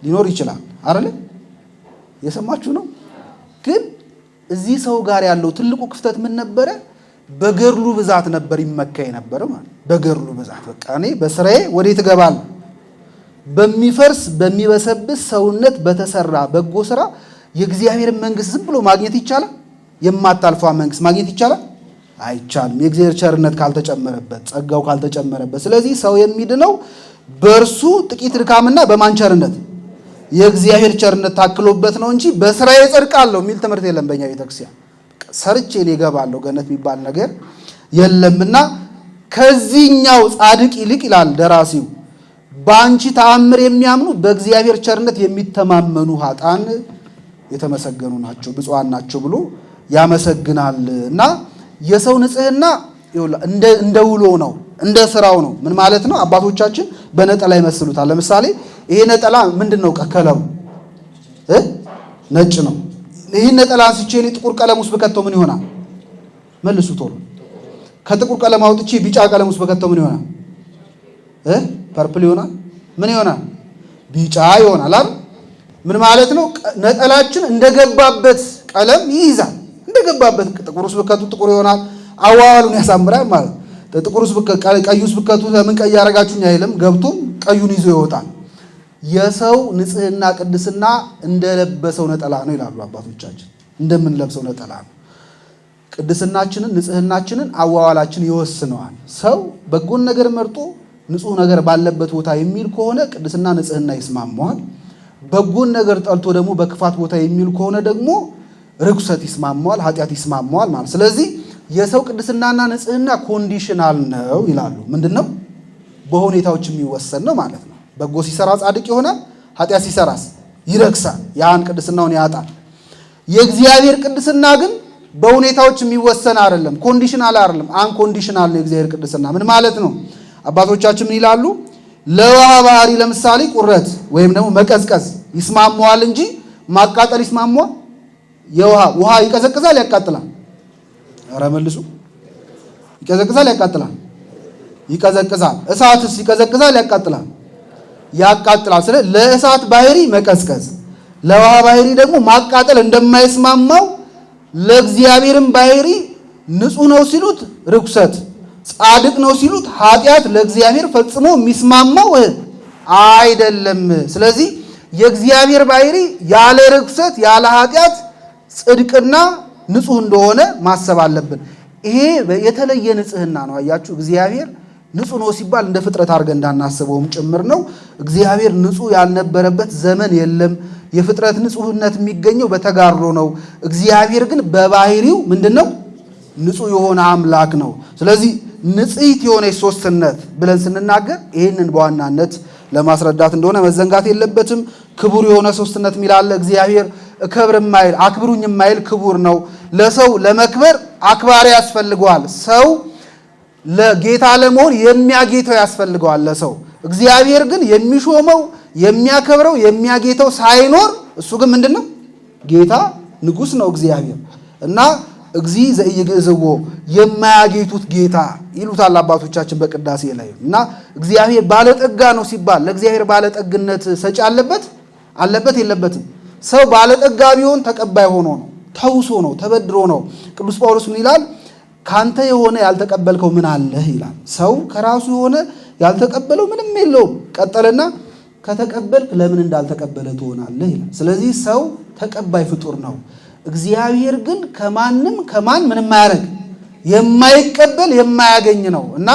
ሊኖር ይችላል አይደል? የሰማችሁ ነው። ግን እዚህ ሰው ጋር ያለው ትልቁ ክፍተት ምን ነበረ? በገድሉ ብዛት ነበር ይመካ የነበረ ማለት። በገድሉ ብዛት በቃ እኔ በስራዬ ወዴት እገባለሁ? በሚፈርስ በሚበሰብስ ሰውነት በተሰራ በጎ ስራ የእግዚአብሔር መንግስት ዝም ብሎ ማግኘት ይቻላል? የማታልፈዋ መንግስት ማግኘት ይቻላል? አይቻልም። የእግዚአብሔር ቸርነት ካልተጨመረበት፣ ጸጋው ካልተጨመረበት። ስለዚህ ሰው የሚድነው በእርሱ ጥቂት ድካምና በማን ቸርነት? የእግዚአብሔር ቸርነት ታክሎበት ነው እንጂ በስራዬ እጸድቃለሁ የሚል ትምህርት የለም በእኛ ቤተክርስቲያን። ሰርቼ እኔ እገባለሁ ገነት የሚባል ነገር የለምና ከዚህኛው ጻድቅ ይልቅ ይላል ደራሲው በአንቺ ተአምር የሚያምኑ በእግዚአብሔር ቸርነት የሚተማመኑ ኃጥአን የተመሰገኑ ናቸው ብፁዓን ናቸው ብሎ ያመሰግናል። እና የሰው ንጽህና እንደ ውሎ ነው፣ እንደ ስራው ነው። ምን ማለት ነው? አባቶቻችን በነጠላ ይመስሉታል። ለምሳሌ ይሄ ነጠላ ምንድነው? ከከለሩ ነጭ ነው። ይሄን ነጠላ አንስቼ እኔ ጥቁር ቀለም ውስጥ በከተው ምን ይሆናል? መልሱ ቶሎ። ከጥቁር ቀለም አውጥቼ ቢጫ ቀለም ውስጥ በከተው ምን ይሆናል? ፐርፕል ይሆናል። ምን ይሆናል? ቢጫ ይሆናል አይደል? ምን ማለት ነው? ነጠላችን እንደገባበት ቀለም ይይዛል። እንደገባበት ጥቁር ውስጥ በከቱ ጥቁር ይሆናል። አዋዋሉን ያሳምራል ማለት። ጥቁር ውስጥ ቀይ ውስጥ በከቱ ለምን ቀይ ያረጋችሁኝ አይልም። ገብቶም ቀዩን ይዞ ይወጣል። የሰው ንጽህና ቅድስና እንደለበሰው ነጠላ ነው ይላሉ አባቶቻችን። እንደምንለብሰው ነጠላ ነው። ቅድስናችንን ንጽህናችንን አዋዋላችን ይወስነዋል። ሰው በጎን ነገር መርጦ ንጹህ ነገር ባለበት ቦታ የሚል ከሆነ ቅድስና ንጽህና ይስማማዋል። በጎን ነገር ጠልቶ ደግሞ በክፋት ቦታ የሚል ከሆነ ደግሞ ርኩሰት ይስማማዋል፣ ኃጢአት ይስማማዋል ማለት። ስለዚህ የሰው ቅድስናና ንጽህና ኮንዲሽናል ነው ይላሉ። ምንድነው? በሁኔታዎች የሚወሰን ነው ማለት ነው። በጎ ሲሰራ ጻድቅ ይሆናል፣ ኃጢአት ሲሰራስ ይረክሳል፣ ያን ቅድስናውን ያጣል። የእግዚአብሔር ቅድስና ግን በሁኔታዎች የሚወሰን አይደለም፣ ኮንዲሽናል አይደለም፣ አንኮንዲሽናል ነው የእግዚአብሔር ቅድስና። ምን ማለት ነው? አባቶቻችን ምን ይላሉ? ለውሃ ባህሪ ለምሳሌ ቁረት ወይም ደግሞ መቀዝቀዝ ይስማማዋል እንጂ ማቃጠል ይስማማዋል? ውሃ ይቀዘቅዛል ያቃጥላል? ኧረ መልሱ። ይቀዘቅዛል ያቃጥላል? ይቀዘቅዛል። እሳትስ ይቀዘቅዛል ያቃጥላል? ያቃጥላል። ስለዚህ ለእሳት ባህሪ መቀዝቀዝ፣ ለውሃ ባህሪ ደግሞ ማቃጠል እንደማይስማማው ለእግዚአብሔርም ባህሪ ንጹህ ነው ሲሉት ርኩሰት፣ ጻድቅ ነው ሲሉት ኃጢአት ለእግዚአብሔር ፈጽሞ የሚስማማው አይደለም። ስለዚህ የእግዚአብሔር ባህሪ ያለ ርኩሰት ያለ ኃጢአት ጽድቅና ንጹህ እንደሆነ ማሰብ አለብን። ይሄ የተለየ ንጽህና ነው። አያችሁ፣ እግዚአብሔር ንጹህ ነው ሲባል እንደ ፍጥረት አድርገን እንዳናስበውም ጭምር ነው። እግዚአብሔር ንጹህ ያልነበረበት ዘመን የለም። የፍጥረት ንጹህነት የሚገኘው በተጋድሎ ነው። እግዚአብሔር ግን በባህሪው ምንድነው? ንጹህ የሆነ አምላክ ነው። ስለዚህ ንጽሕት የሆነች ሶስትነት ብለን ስንናገር ይህንን በዋናነት ለማስረዳት እንደሆነ መዘንጋት የለበትም። ክቡር የሆነ ሶስትነት የሚላለ እግዚአብሔር እከብር የማይል አክብሩኝ የማይል ክቡር ነው። ለሰው ለመክበር አክባሪ ያስፈልገዋል። ሰው ለጌታ ለመሆን የሚያጌተው ያስፈልገዋል ለሰው። እግዚአብሔር ግን የሚሾመው የሚያከብረው የሚያጌተው ሳይኖር እሱ ግን ምንድነው? ጌታ ንጉሥ ነው እግዚአብሔር እና እግዚ ዘኢይግዕዝዎ የማያጌቱት ጌታ ይሉታል አባቶቻችን በቅዳሴ ላይ። እና እግዚአብሔር ባለጠጋ ነው ሲባል ለእግዚአብሔር ባለጠግነት ሰጪ አለበት የለበትም? ሰው ባለጠጋ ቢሆን ተቀባይ ሆኖ ነው፣ ተውሶ ነው፣ ተበድሮ ነው። ቅዱስ ጳውሎስ ምን ይላል? ካንተ የሆነ ያልተቀበልከው ምን አለህ ይላል። ሰው ከራሱ የሆነ ያልተቀበለው ምንም የለውም። ቀጠለና ከተቀበልክ ለምን እንዳልተቀበለ ትሆናለህ ይላል። ስለዚህ ሰው ተቀባይ ፍጡር ነው። እግዚአብሔር ግን ከማን ምንም ማያደርግ የማይቀበል የማያገኝ ነው እና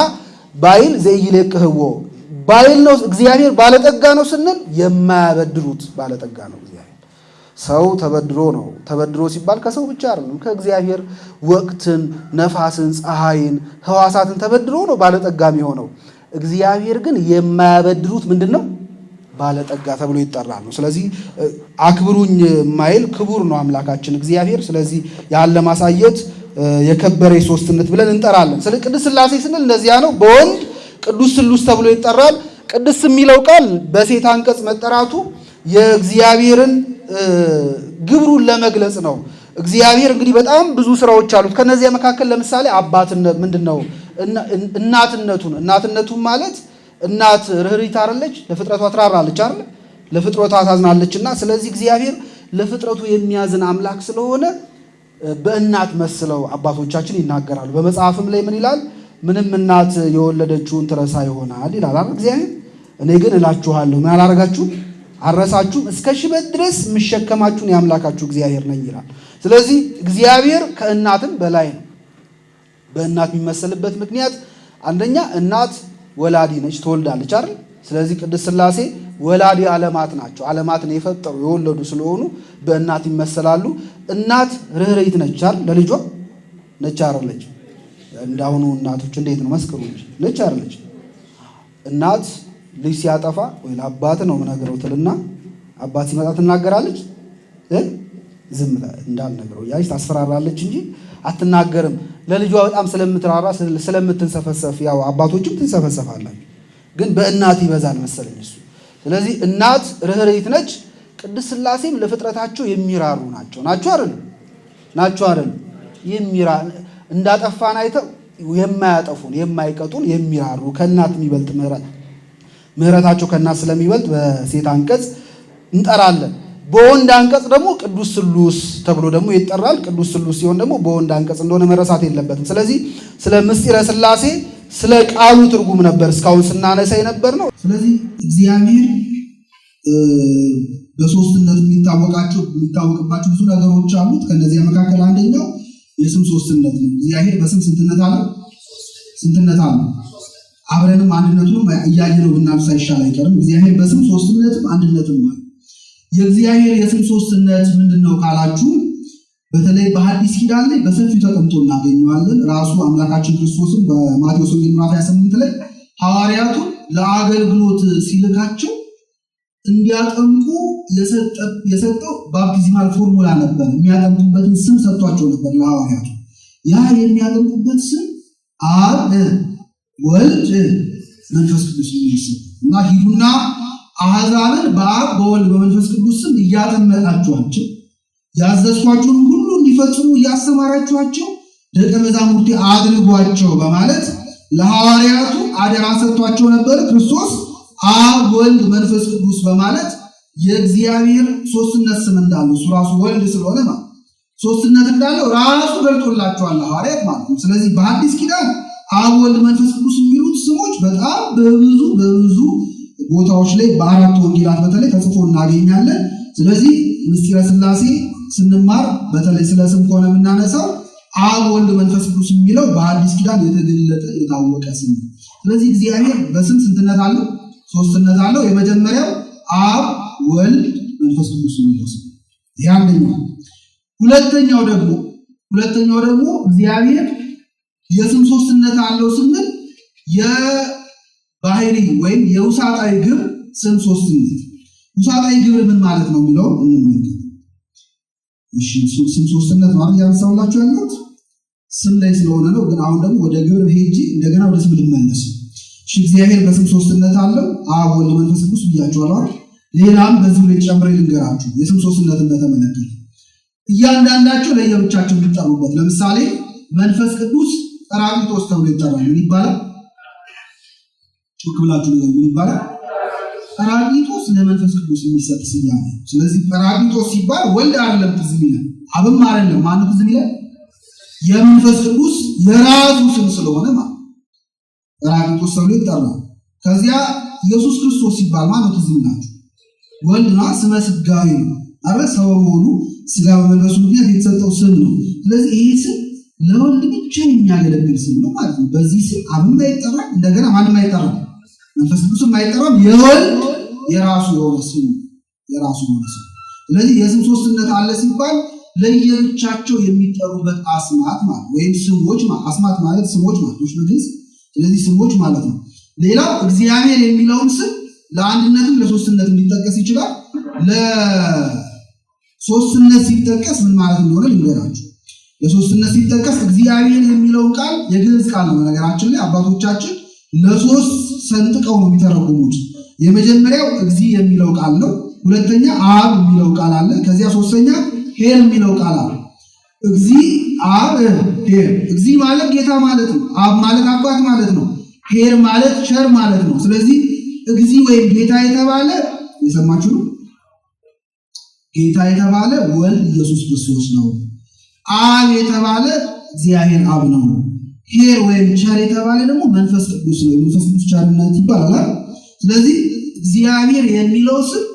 ባይል ዘይለቅህዎ ባይል ነው። እግዚአብሔር ባለጠጋ ነው ስንል የማያበድሩት ባለጠጋ ነው እግዚአብሔር። ሰው ተበድሮ ሲባል ከሰው ብቻ አይደለም፣ ከእግዚአብሔር ወቅትን፣ ነፋስን፣ ፀሐይን፣ ህዋሳትን ተበድሮ ነው ባለጠጋ የሚሆነው። እግዚአብሔር ግን የማያበድሩት ምንድነው? ባለጠጋ ተብሎ ይጠራል ነው። ስለዚህ አክብሩኝ ማይል ክቡር ነው አምላካችን እግዚአብሔር። ስለዚህ ያለ ማሳየት የከበረ ሶስትነት ብለን እንጠራለን። ስለ ቅድስት ሥላሴ ስንል እንደዚያ ነው። በወንድ ቅዱስ ስሉስ ተብሎ ይጠራል። ቅድስት የሚለው ቃል በሴት አንቀጽ መጠራቱ የእግዚአብሔርን ግብሩን ለመግለጽ ነው። እግዚአብሔር እንግዲህ በጣም ብዙ ስራዎች አሉት። ከነዚያ መካከል ለምሳሌ አባትነት ምንድነው? እናትነቱን ማለት እናት ርህሪት አይደለች? ለፍጥረቷ ትራራለች አይደል? ለፍጥረቷ ታዝናለችና ስለዚህ እግዚአብሔር ለፍጥረቱ የሚያዝን አምላክ ስለሆነ በእናት መስለው አባቶቻችን ይናገራሉ። በመጽሐፍም ላይ ምን ይላል? ምንም እናት የወለደችውን ትረሳ ይሆናል ይላል አይደል እግዚአብሔር። እኔ ግን እላችኋለሁ ምን አላረጋችሁም? አረሳችሁም፣ እስከ ሽበት ድረስ የምሸከማችሁን ያምላካችሁ እግዚአብሔር ነኝ ይላል። ስለዚህ እግዚአብሔር ከእናትም በላይ ነው። በእናት የሚመሰልበት ምክንያት አንደኛ እናት ወላዲ ነች፣ ትወልዳለች አይደል? ስለዚህ ቅድስት ሥላሴ ወላዲ ዓለማት ናቸው። ዓለማትን የፈጠሩ የወለዱ ስለሆኑ በእናት ይመሰላሉ። እናት ርህርይት ነች አይደል? ለልጇ ነች አይደለች? እንዳሁኑ እናቶች እንዴት ነው መስክሩ እንጂ ነች አይደለች? እናት ልጅ ሲያጠፋ ወይ ለአባት ነው ምናገረው ትልና አባት ሲመጣ ትናገራለች። ዝም እንዳልነገረው ያይስ ታስፈራራለች እንጂ አትናገርም። ለልጇ በጣም ስለምትራራ ስለምትንሰፈሰፍ፣ ያው አባቶችም ትንሰፈሰፋላችሁ፣ ግን በእናት ይበዛል መሰለኝ እሱ። ስለዚህ እናት ርህርይት ነች። ቅድስት ሥላሴም ለፍጥረታቸው የሚራሩ ናቸው አይደል? እንዳጠፋን አይተው የማያጠፉን የማይቀጡን የሚራሩ ከእናት የሚበልጥ ምህረታቸው ከእናት ስለሚበልጥ በሴት አንቀጽ እንጠራለን። በወንድ አንቀጽ ደግሞ ቅዱስ ስሉስ ተብሎ ደግሞ ይጠራል። ቅዱስ ስሉስ ሲሆን ደግሞ በወንድ አንቀጽ እንደሆነ መረሳት የለበትም። ስለዚህ ስለ ምስጢረ ሥላሴ ስለ ቃሉ ትርጉም ነበር እስካሁን ስናነሳ የነበር ነው። ስለዚህ እግዚአብሔር በሶስትነት የሚታወቅባቸው ብዙ ነገሮች አሉት። ከነዚያ መካከል አንደኛው የስም ሶስትነት ነው። እግዚአብሔር በስም ስንትነት አለ? አብረንም አንድነቱንም እያየነው ብናብሳ ይሻል አይቀርም። እግዚአብሔር በስም ሶስትነትም አንድነትም አለ። የእግዚአብሔር የስም ሶስትነት ምንድነው ካላችሁ፣ በተለይ በሐዲስ ኪዳን ላይ በሰፊው ተቀምጦ እናገኘዋለን። ራሱ አምላካችን ክርስቶስን በማቴዎስ ወንጌል ምዕራፍ 28 ላይ ሐዋርያቱን ለአገልግሎት ሲልካቸው እንዲያጠምቁ የሰጠው ባፕቲዝማል ፎርሙላ ነበር። የሚያጠምቁበትን ስም ሰጥቷቸው ነበር ለሐዋርያቱ። ያ የሚያጠምቁበት ስም አብ፣ ወልድ፣ መንፈስ ቅዱስ ነው እና ሂዱና አሕዛብን በአብ በወልድ በመንፈስ ቅዱስ ስም እያጠመቃችኋቸው ያዘዝኳችሁን ሁሉ እንዲፈጽሙ እያስተማራችኋቸው ደቀ መዛሙርቴ አድርጓቸው በማለት ለሐዋርያቱ አደራ ሰጥቷቸው ነበር። ክርስቶስ አብ፣ ወልድ፣ መንፈስ ቅዱስ በማለት የእግዚአብሔር ሶስትነት ስም እንዳለው እሱ ራሱ ወልድ ስለሆነ ማለት ሶስትነት እንዳለው ራሱ ገልጦላቸዋል ሐዋርያት ማለት ነው። ስለዚህ በአዲስ ኪዳን አብ፣ ወልድ፣ መንፈስ ቅዱስ የሚሉት ስሞች በጣም በብዙ ቦታዎች ላይ በአራት ወንጌላት በተለይ ተጽፎ እናገኛለን። ስለዚህ ምስጢረ ሥላሴ ስንማር በተለይ ስለ ስም ከሆነ የምናነሳው አብ፣ ወልድ፣ መንፈስ ቅዱስ የሚለው በአዲስ ኪዳን የተገለጠ የታወቀ ስም ነው። ስለዚህ እግዚአብሔር በስም ስንትነት አለው? ሶስትነት አለው። የመጀመሪያው አብ፣ ወልድ፣ መንፈስ ቅዱስ የሚለው ስም ይህ አንደኛው። ሁለተኛው ደግሞ እግዚአብሔር የስም ሶስትነት አለው ስንል የባህሪ ወይም የውሳጣዊ ግብር ስም ሶስትነት። ውሳጣዊ ግብር ምን ማለት ነው የሚለው እንመልከት። እሺ ስም ሶስትነት ማለት ያንሳውላችሁ ያሉት ስም ላይ ስለሆነ ነው። ግን አሁን ደግሞ ወደ ግብር ሄጂ እንደገና ወደ ስም ልመለስ። እሺ እግዚአብሔር በስም ሶስትነት አለው አብ፣ ወልድ፣ መንፈስ ቅዱስ ብያችኋለሁ። ሌላም በዚህ ላይ ጨምሬ ልንገራችሁ የስም ሶስትነትን በተመለከተ እያንዳንዳቸው ለየብቻቸው የሚጠሩበት። ለምሳሌ መንፈስ ቅዱስ ጰራቅሊጦስ ተብሎ ይጠራል። ምን ይባላል? ጮክ ብላችሁ ምን ይባላል? ጰራቅሊጦስ ለመንፈስ ቅዱስ የሚሰጥ ስያሜ። ስለዚህ ጰራቅሊጦስ ሲባል ወልድ አይደለም ትዝ የሚለን፣ አብም አይደለም። ማን ትዝ የሚለን? የመንፈስ ቅዱስ የራሱ ስም ስለሆነ ማለት ጰራቅሊጦስ ተብሎ ይጠራል። ከዚያ ኢየሱስ ክርስቶስ ሲባል ማን ትዝ የሚላችሁ? ወልድ ነው። ስመ ሥጋዌ ነው። አረ ሰው መሆኑ ስጋ በመልበሱ ምክንያት የተሰጠው ስም ነው። ስለዚህ ይሄ ስም ለወልድ ብቻ የሚያገለግል ስም ነው ማለት ነው። በዚህ ስም አብም አይጠራም፣ እንደገና ማንም አይጠራም፣ መንፈስ ቅዱስም አይጠራም። የወልድ የራሱ የሆነ ስም የራሱ የሆነ ስም። ስለዚህ የስም ሶስትነት አለ ሲባል ለየብቻቸው የሚጠሩበት አስማት ማለት ወይም ስሞች ማለት አስማት ማለት ስሞች ማለት ነው። ስለዚህ ስሞች ማለት ነው። ሌላው እግዚአብሔር የሚለውን ስም ለአንድነትም ለሶስትነትም ሊጠቀስ ይችላል። ለሶስትነት ሲጠቀስ ምን ማለት እንደሆነ ልንገራችሁ። ለሶስትነት ሲጠቀስ እግዚአብሔር የሚለውን ቃል የግዕዝ ቃል ነው። ነገራችን ላይ አባቶቻችን ለሶስት ሰንጥቀው ነው የሚተረጉሙት። የመጀመሪያው እግዚ የሚለው ቃል ነው። ሁለተኛ አብ የሚለው ቃል አለ። ከዚያ ሶስተኛ ኄር የሚለው ቃል አለ። እግዚ አብ ኄር። እግዚ ማለት ጌታ ማለት ነው። አብ ማለት አባት ማለት ነው። ኄር ማለት ቸር ማለት ነው። ስለዚህ እግዚ ወይም ጌታ የተባለ የሰማችሁ ነው። ጌታ የተባለ ወልድ ኢየሱስ ክርስቶስ ነው። አብ የተባለ እግዚአብሔር አብ ነው። ኄር ወይም ቸር የተባለ ደግሞ መንፈስ ቅዱስ ነው። መንፈስ ቅዱስ ቸርነት ይባላል። ስለዚህ እግዚአብሔር የሚለው ስም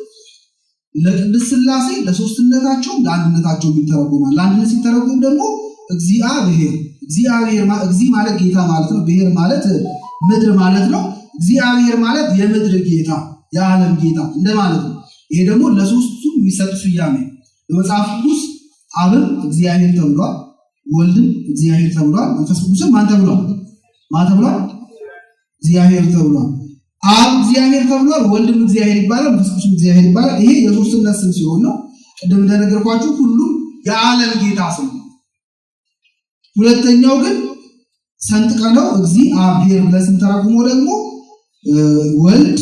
ለቅድስት ሥላሴ ለሶስትነታቸው ለአንድነታቸው ይተረጎማል። ለአንድነት ሲተረጎም ደግሞ እግዚአብሔር እግዚ ማለት ጌታ ማለት ነው። ብሔር ማለት ምድር ማለት ነው። እግዚአብሔር ማለት የምድር ጌታ የዓለም ጌታ እንደማለት ነው። ይሄ ደግሞ ለሶስቱም የሚሰጥ ስያሜ በመጽሐፍ ቅዱስ አብም እግዚአብሔር ተብሏል፣ ወልድም እግዚአብሔር ተብሏል፣ መንፈስ ቅዱስም ማን ተብሏል? እግዚአብሔር ተብሏል። አብ እግዚአብሔር ተብሏል፣ ወልድም እግዚአብሔር ይባላል፣ መንፈስ ቅዱስም እግዚአብሔር ይባላል። ይሄ የሶስትነት ስም ሲሆን ነው። ቅድም እንደነገርኳችሁ ሁሉም የዓለም ጌታ ስም ነው። ሁለተኛው ግን ሰንጥቀነው እግዚአብሔር ብለን ስንተረጉመው ደግሞ ወልድ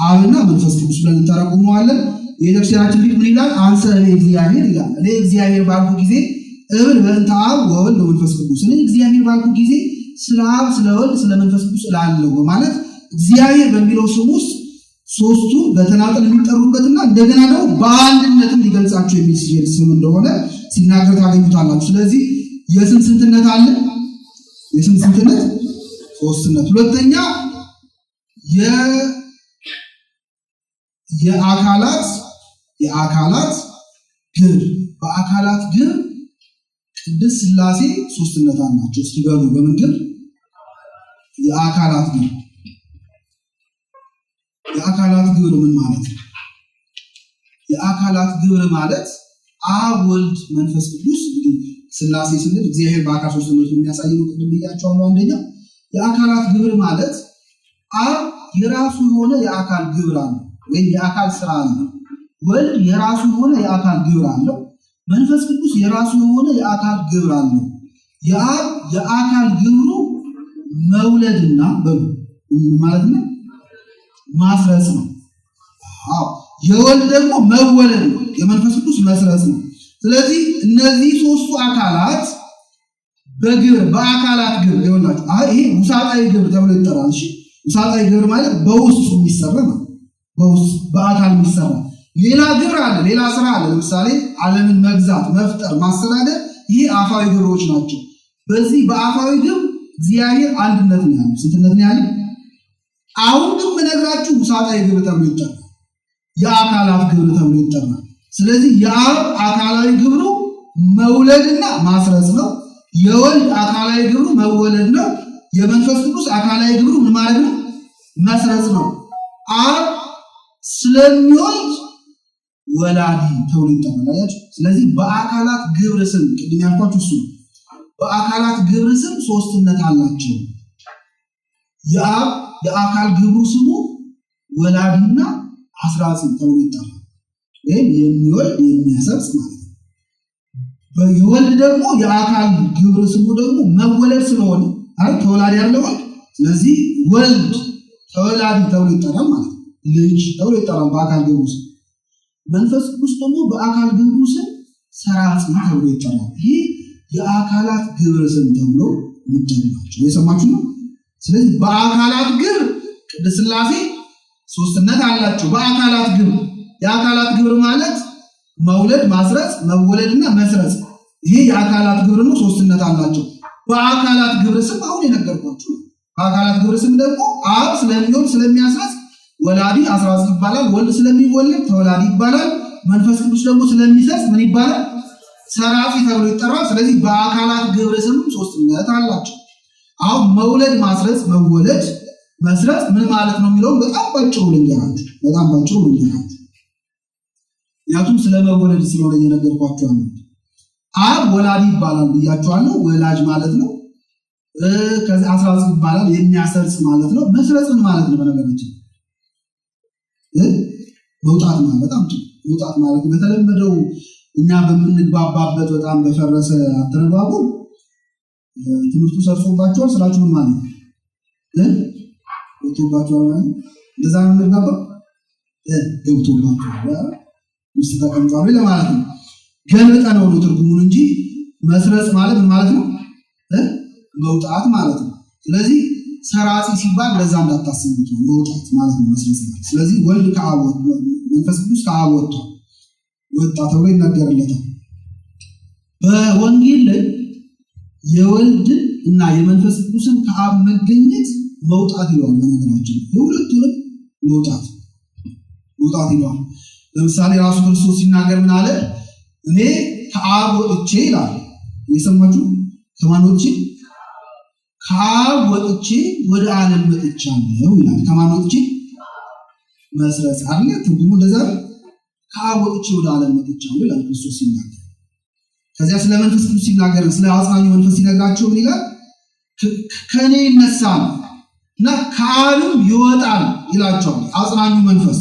አብና መንፈስ ቅዱስ ብለን እንተረጉመዋለን። የቤተክርስቲያናችን ሊቅ ምን ይላል? አንሰ እኔ እግዚአብሔር ይላል። እኔ እግዚአብሔር ባልኩ ጊዜ እብል በእንተ አብ ወወልድ ወመንፈስ ቅዱስ፣ እኔ እግዚአብሔር ባልኩ ጊዜ ስለ አብ ስለ ወልድ ስለ መንፈስ ቅዱስ እላለሁ በማለት እግዚአብሔር በሚለው ስም ውስጥ ሶስቱ በተናጠል የሚጠሩበትና እንደገና ደግሞ በአንድነትም ሊገልጻቸው የሚችል ስም እንደሆነ ሲናገር ታገኙታላችሁ። ስለዚህ የስም ስንትነት አለ? የስም ስንትነት ሶስትነት። ሁለተኛ የአካላት ግብር። በአካላት ግብር ቅድስት ሥላሴ ሶስትነት አላቸው። እስኪ በሉ በምን ግብር? የአካላት ግብር። የአካላት ግብር ምን ማለት ነው? የአካላት ግብር ማለት አብ ወልድ መንፈስ ቅዱስ እንግዲህ ሥላሴ ስንል እግዚአብሔር በአካል ሶስትነቱን የሚያሳይ ነው። ቅድም ብያቸዋለሁ። አንደኛ የአካላት ግብር ማለት አብ የራሱ የሆነ የአካል ግብር አለው ወይም የአካል ስራ አለው። ወልድ የራሱ የሆነ የአካል ግብር አለው። መንፈስ ቅዱስ የራሱ የሆነ የአካል ግብር አለው። የአብ የአካል ግብሩ መውለድና ማለት ነው ማስረጽ ነው። የወልድ ደግሞ መወለድ ነው። የመንፈስ ቅዱስ መስረጽ ነው። ስለዚህ እነዚህ ሶስቱ አካላት በግብር በአካላት ግብር ይሆናሉ። ይሄ ውሳጣዊ ግብር ተብሎ ይጠራል። እሺ ውሳጣዊ ግብር ማለት በውስጡ የሚሰራ ነው። በውስጥ በአካል የሚሰራ ሌላ ግብር አለ፣ ሌላ ስራ አለ። ለምሳሌ ዓለምን መግዛት፣ መፍጠር፣ ማስተዳደር ይሄ አፋዊ ግብሮች ናቸው። በዚህ በአፋዊ ግብር እግዚአብሔር አንድነት ነው ያለው፣ ስንትነት ነው ያለው። አሁን ግን የምነግራችሁ ውሳጣዊ ግብር ተብሎ ይጠራል፣ የአካላት ግብር ተብሎ ይጠራል። ስለዚህ የአብ አካላዊ ግብሩ መውለድና ማስረጽ ነው። የወልድ አካላዊ ግብሩ መወለድ ነው። የመንፈስ ቅዱስ አካላዊ ግብሩ ምን ማለት ነው? መስረጽ ነው። አብ ስለሚወልድ ወላዲ ተብሎ ይጠራል። ስለዚህ በአካላት ግብር ስም ቅድም ያልኳችሁ እሱ በአካላት ግብር ስም ሶስትነት አላቸው። የአብ የአካል ግብሩ ስሙ ወላዲና አስራጽ ተብሎ ይጠራል። ወይም የሚወልድ የሚያሰርጽ ማለት ነው። የወልድ ደግሞ የአካል ግብር ስሙ ደግሞ መወለድ ስለሆነ ተወላዲ ያለው ስለዚህ ወልድ ተወላዲ ተብሎ ይጠራል ማለት ነው። ልጅ ተብሎ ይጠራል በአካል ግብሩ ስም። መንፈስ ቅዱስ ደግሞ በአካል ግብሩ ስም ሰራጽ ተብሎ ይጠራል። ይሄ የአካላት ግብር ስም ተብሎ ይጠራል። የሰማችሁ ነው። ስለዚህ በአካላት ግብር ቅድስት ሥላሴ ሶስትነት አላቸው። በአካላት ግብር የአካላት ግብር ማለት መውለድ፣ ማስረጽ፣ መወለድና መስረጽ ይሄ የአካላት ግብር ነው። ሶስትነት አላቸው። በአካላት ግብር ስም አሁን የነገርኳችሁ። በአካላት ግብር ስም ደግሞ አብ ስለሚወልድ ስለሚያስረጽ ወላዲ አስራጽ ይባላል። ወልድ ስለሚወለድ ተወላዲ ይባላል። መንፈስ ቅዱስ ደግሞ ስለሚሰጥ ምን ይባላል? ሰራጺ ተብሎ ይጠራል። ስለዚህ በአካላት ግብረ ስም ሶስትነት አላቸው። አሁን መውለድ፣ ማስረጽ፣ መወለድ፣ መስረጽ ምን ማለት ነው የሚለው በጣም ባጭሩ ልንገራችሁ። ምክንያቱም ስለመወለድ ስለሆነ እየነገርኳችሁ ነው። አብ ወላዲ ይባላል ብያችኋለሁ። ወላጅ ማለት ነው። ከዚህ አስራጽ ይባላል የሚያሰርጽ ማለት ነው። መስረጽ ምን ማለት ነው? በነገራችን መውጣት ማለት በጣም መውጣት ማለት በተለመደው እኛ በምንግባባበት በጣም በፈረሰ አተረጓጎም ትምህርቱ ሰርጾባቸዋል ስላችሁ ምን ማለት ነው? ገብቶባቸዋል ማለት እንደዛ ነው የምንግባባው። ገብቶባቸዋል ውስጥ ተቀምጧል ለማለት ነው። ገልጠ ነው ትርጉሙን እንጂ መስረጽ ማለት ምን ማለት ነው? መውጣት ማለት ነው። ስለዚህ ሰራጺ ሲባል ለዛ እንዳታስቡት ነው መውጣት ማለት ነው መስረጽ ማለት። ስለዚህ ወልድ ከአብ መንፈስ ቅዱስ ከአብ ወጣ ተብሎ ይነገርለታል። በወንጌል ላይ የወልድ እና የመንፈስ ቅዱስን ከአብ መገኘት መውጣት ይለዋል። በነገራችን የሁለቱንም መውጣት ይለዋል። ለምሳሌ ራሱ ክርስቶስ ሲናገር ምን አለ? እኔ ከአብ ወጥቼ ይላል። የሰማችሁ ከማን ወጥቼ? ከአብ ወጥቼ ወደ ዓለም መጥቻለሁ ይላል። ከማን ወጥቼ? መስረጽ አለ ትርጉሙ እንደዛ። ከአብ ወጥቼ ወደ ዓለም መጥቻለሁ ይላል ክርስቶስ ሲናገር። ከዚያ ስለ መንፈስ ቅዱስ ሲናገር ስለ አጽናኙ መንፈስ ሲነግራቸው ምን ይላል? ከእኔ ይነሳል እና ከአብም ይወጣል ይላቸዋል። አጽናኙ መንፈስ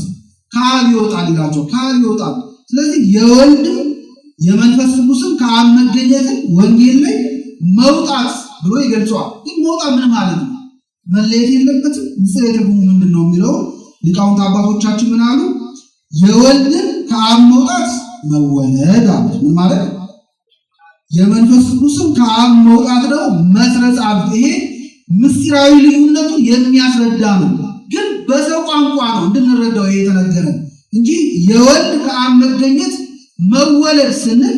ከአብ ይወጣል ይላቸዋል። ከአብ ይወጣል። ስለዚህ የወልድም የመንፈስ ቅዱስም ከአብ መገኘትን ወንጌል ላይ መውጣት ብሎ ይገልጸዋል። ግን መውጣት ምን ማለት ነው? መለየት የለበትም። ምስል የትርጉሙ ምንድን ነው የሚለው ሊቃውንት አባቶቻችን ምን አሉ? የወልድን ከአብ መውጣት መወለድ አለ። ምን ማለት? የመንፈስ ቅዱስም ከአብ መውጣት ነው መስረጽ አለ። ይሄ ምስጢራዊ ልዩነቱን የሚያስረዳ ነው። ግን በሰው ቋንቋ ነው እንድንረዳው ይሄ የተነገረን እንጂ የወልድ ከአብ መገኘት መወለድ ስንል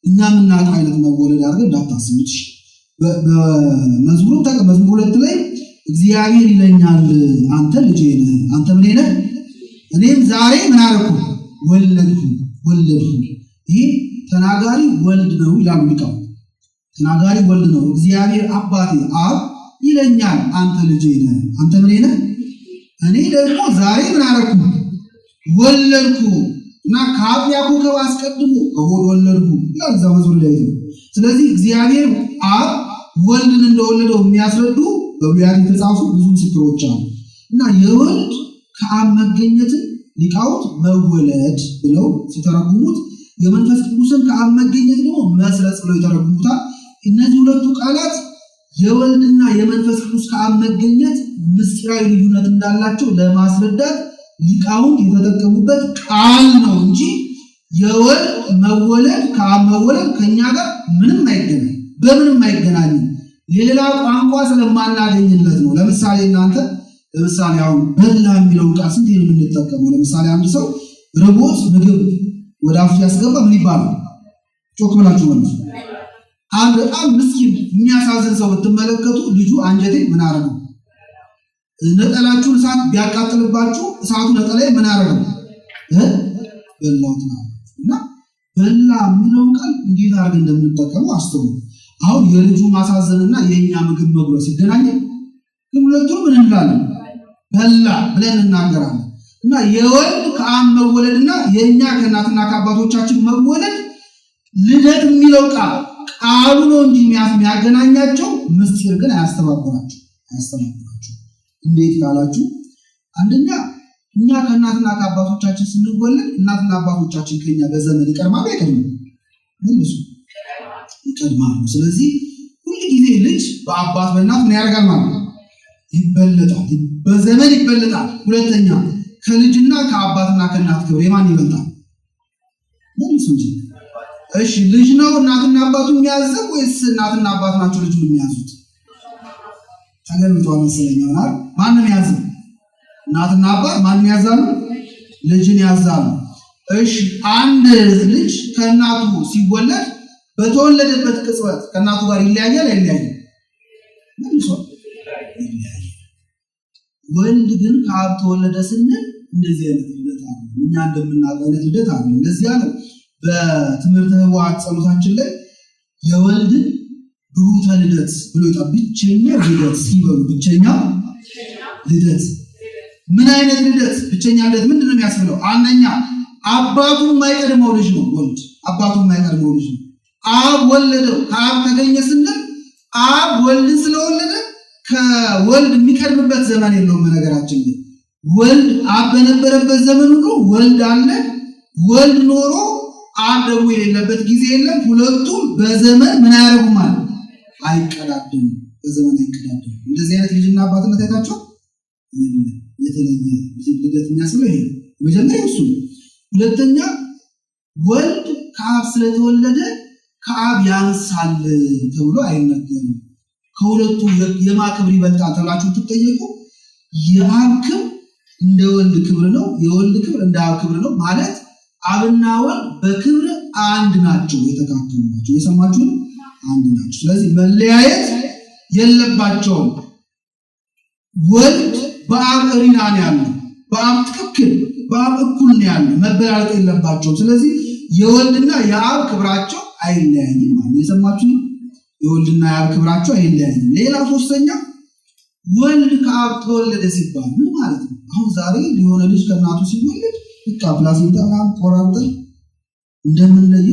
እኛ የምናውቀው አይነት መወለድ አድርገን እንዳታስቡት። በመዝሙር 2 ላይ እግዚአብሔር ይለኛል አንተ ልጄ ነህ፣ አንተ ምን ነህ? እኔም ዛሬ ምን አደረኩ? ወለድኩ። ይሄ ተናጋሪ ወልድ ነው ይላሉ ሊቃውንት። ተናጋሪ ወልድ ነው። እግዚአብሔር አባቴ አብ ይለኛል አንተ ልጄ ነህ፣ አንተ ምን ነህ? እኔ ደግሞ ዛሬ ምን አደረኩ? ወለድኩ እና ከአጥቢያ ኮከብ አስቀድሞ ከሆድ ወለድኩ ይላል እዛ መዝሙር ላይ። ስለዚህ እግዚአብሔር አብ ወልድን እንደወለደው የሚያስረዱ በብሉያት የተጻፉ ብዙ ምስክሮች አሉ። እና የወልድ ከአብ መገኘትን ሊቃውንት መወለድ ብለው ሲተረጉሙት፣ የመንፈስ ቅዱስን ከአብ መገኘት ደግሞ መስረጽ ብለው ይተረጉሙታል። እነዚህ ሁለቱ ቃላት የወልድና የመንፈስ ቅዱስ ከአብ መገኘት ምስጢራዊ ልዩነት እንዳላቸው ለማስረዳት ሊቃውንት የተጠቀሙበት ቃል ነው እንጂ የወልድ መወለድ ከአብ መወለድ ከኛ ጋር ምንም አይገናኝ፣ በምንም አይገናኝ። ሌላ ቋንቋ ስለማናገኝለት ነው። ለምሳሌ እናንተ አሁን በላ የሚለው ቃል ስንት ነው የምንጠቀመው? ለምሳሌ አንድ ሰው ርቦት ምግብ ወደ አፉ ያስገባ ምን ይባላል? ጮክ ብላችሁ መልሱ። አንድ በጣም ምስኪን የሚያሳዝን ሰው ብትመለከቱ ልጁ አንጀቴ ምን አረገው? ነጠላችሁን እሳት ቢያቃጥልባችሁ እሳቱ ነጠላይ ምን አረገው? በላውት ነው። እና በላ የሚለው ቃል እንዴት አድርገን እንደምንጠቀመው አስተውሉ። አሁን የልጁ ማሳዘንና የኛ ምግብ መጉረስ ይገናኛል? ግን ሁለቱም ምን እንላለን? በላ ብለን እናገራለን። እና የወልድ ከአብ መወለድና የኛ ከእናትና ከአባቶቻችን መወለድ ልደት የሚለው ቃሉ ነው እንጂ የሚያገናኛቸው ምስጢር ግን አያስተባብራቸው። እንዴት ካላችሁ አንደኛ እኛ ከእናትና ከአባቶቻችን ስንወለድ እናትና አባቶቻችን ከኛ በዘመን ይቀድማሉ አይቀድሙም? መልሱ። ይቀድማሉ። ስለዚህ ሁሉ ጊዜ ልጅ በአባት በእናት ምን ያደርጋል ማለት ነው? ይበለጣል፣ በዘመን ይበለጣል። ሁለተኛ ከልጅና ከአባትና ከእናት ክብር የማን ይበልጣል? መልሱ እንጂ። እሺ ልጅ ነው እናትና አባቱ የሚያዘው ወይስ እናትና አባት ናቸው ልጁን የሚያዙት? ተገምቷል መሰለኝ ይሆናል። ማንም ያዘው? እናትና አባት ማንም ያዛሉ? ልጅን ያዛሉ። እሺ አንድ ልጅ ከእናቱ ሲወለድ በተወለደበት ቅጽበት ከእናቱ ጋር ይለያያል አይለያይም? መልሶ ይለያያል። ወልድ ግን ከአብ ተወለደ ስንል እንደዚህ አይነት ልደት አለ። እኛ እንደምናውቀው አይነት ልደት አለ። ለዚያ ነው በትምህርተ ኅቡዓት ጸሎታችን ላይ የወልድን ብሩተ ልደት ብሎ ይጣ ብቸኛ ልደት ሲበሉ ብቸኛ ልደት ምን አይነት ልደት? ብቸኛ ልደት ምንድነው የሚያስብለው? አንደኛ አባቱ የማይቀድመው ልጅ ነው። ወልድ አባቱ የማይቀድመው ልጅ ነው። አብ ወለደው። ከአብ ተገኘ ስንል አብ ወልድን ስለወለደ ከወልድ የሚቀድምበት ዘመን የለውም። ነገራችን ላይ ወልድ አብ በነበረበት ዘመን ሁሉ ወልድ አለ። ወልድ ኖሮ አብ ደግሞ የሌለበት ጊዜ የለም። ሁለቱም በዘመን ምን ያደርጉም ማለት አይቀዳደሙ፣ በዘመን አይቀዳደሙ። እንደዚህ አይነት ልጅና አባትነት አይታቸው የተለየ ልደት የሚያስብለው ይሄ መጀመሪያ እሱ። ሁለተኛ ወልድ ከአብ ስለተወለደ ከአብ ያንሳል ተብሎ አይነገርም። ከሁለቱ የማ ክብር ይበልጣል ተብላችሁ ትጠየቁ። የአብ ክብር እንደ ወልድ ክብር ነው፣ የወልድ ክብር እንደ አብ ክብር ነው። ማለት አብና ወልድ በክብር አንድ ናቸው፣ የተካከሉ ናቸው። የሰማችሁ አንድ ናቸው። ስለዚህ መለያየት የለባቸውም። ወልድ በአብ እሪና ነው ያለው፣ በአብ ትክክል በአብ እኩል ነው ያለው፣ መበላለጥ የለባቸውም። ስለዚህ የወልድና የአብ ክብራቸው አይለያይም ማለት የሰማችሁ። የወልድና የአብ ክብራቸው አይለያይም። ሌላ ሶስተኛ ወልድ ከአብ ተወለደ ሲባል ምን ማለት ነው? አሁን ዛሬ የሆነ ልጅ ከእናቱ ሲወለድ ልክ ፕላሴንታ ቆራርጠን እንደምንለይ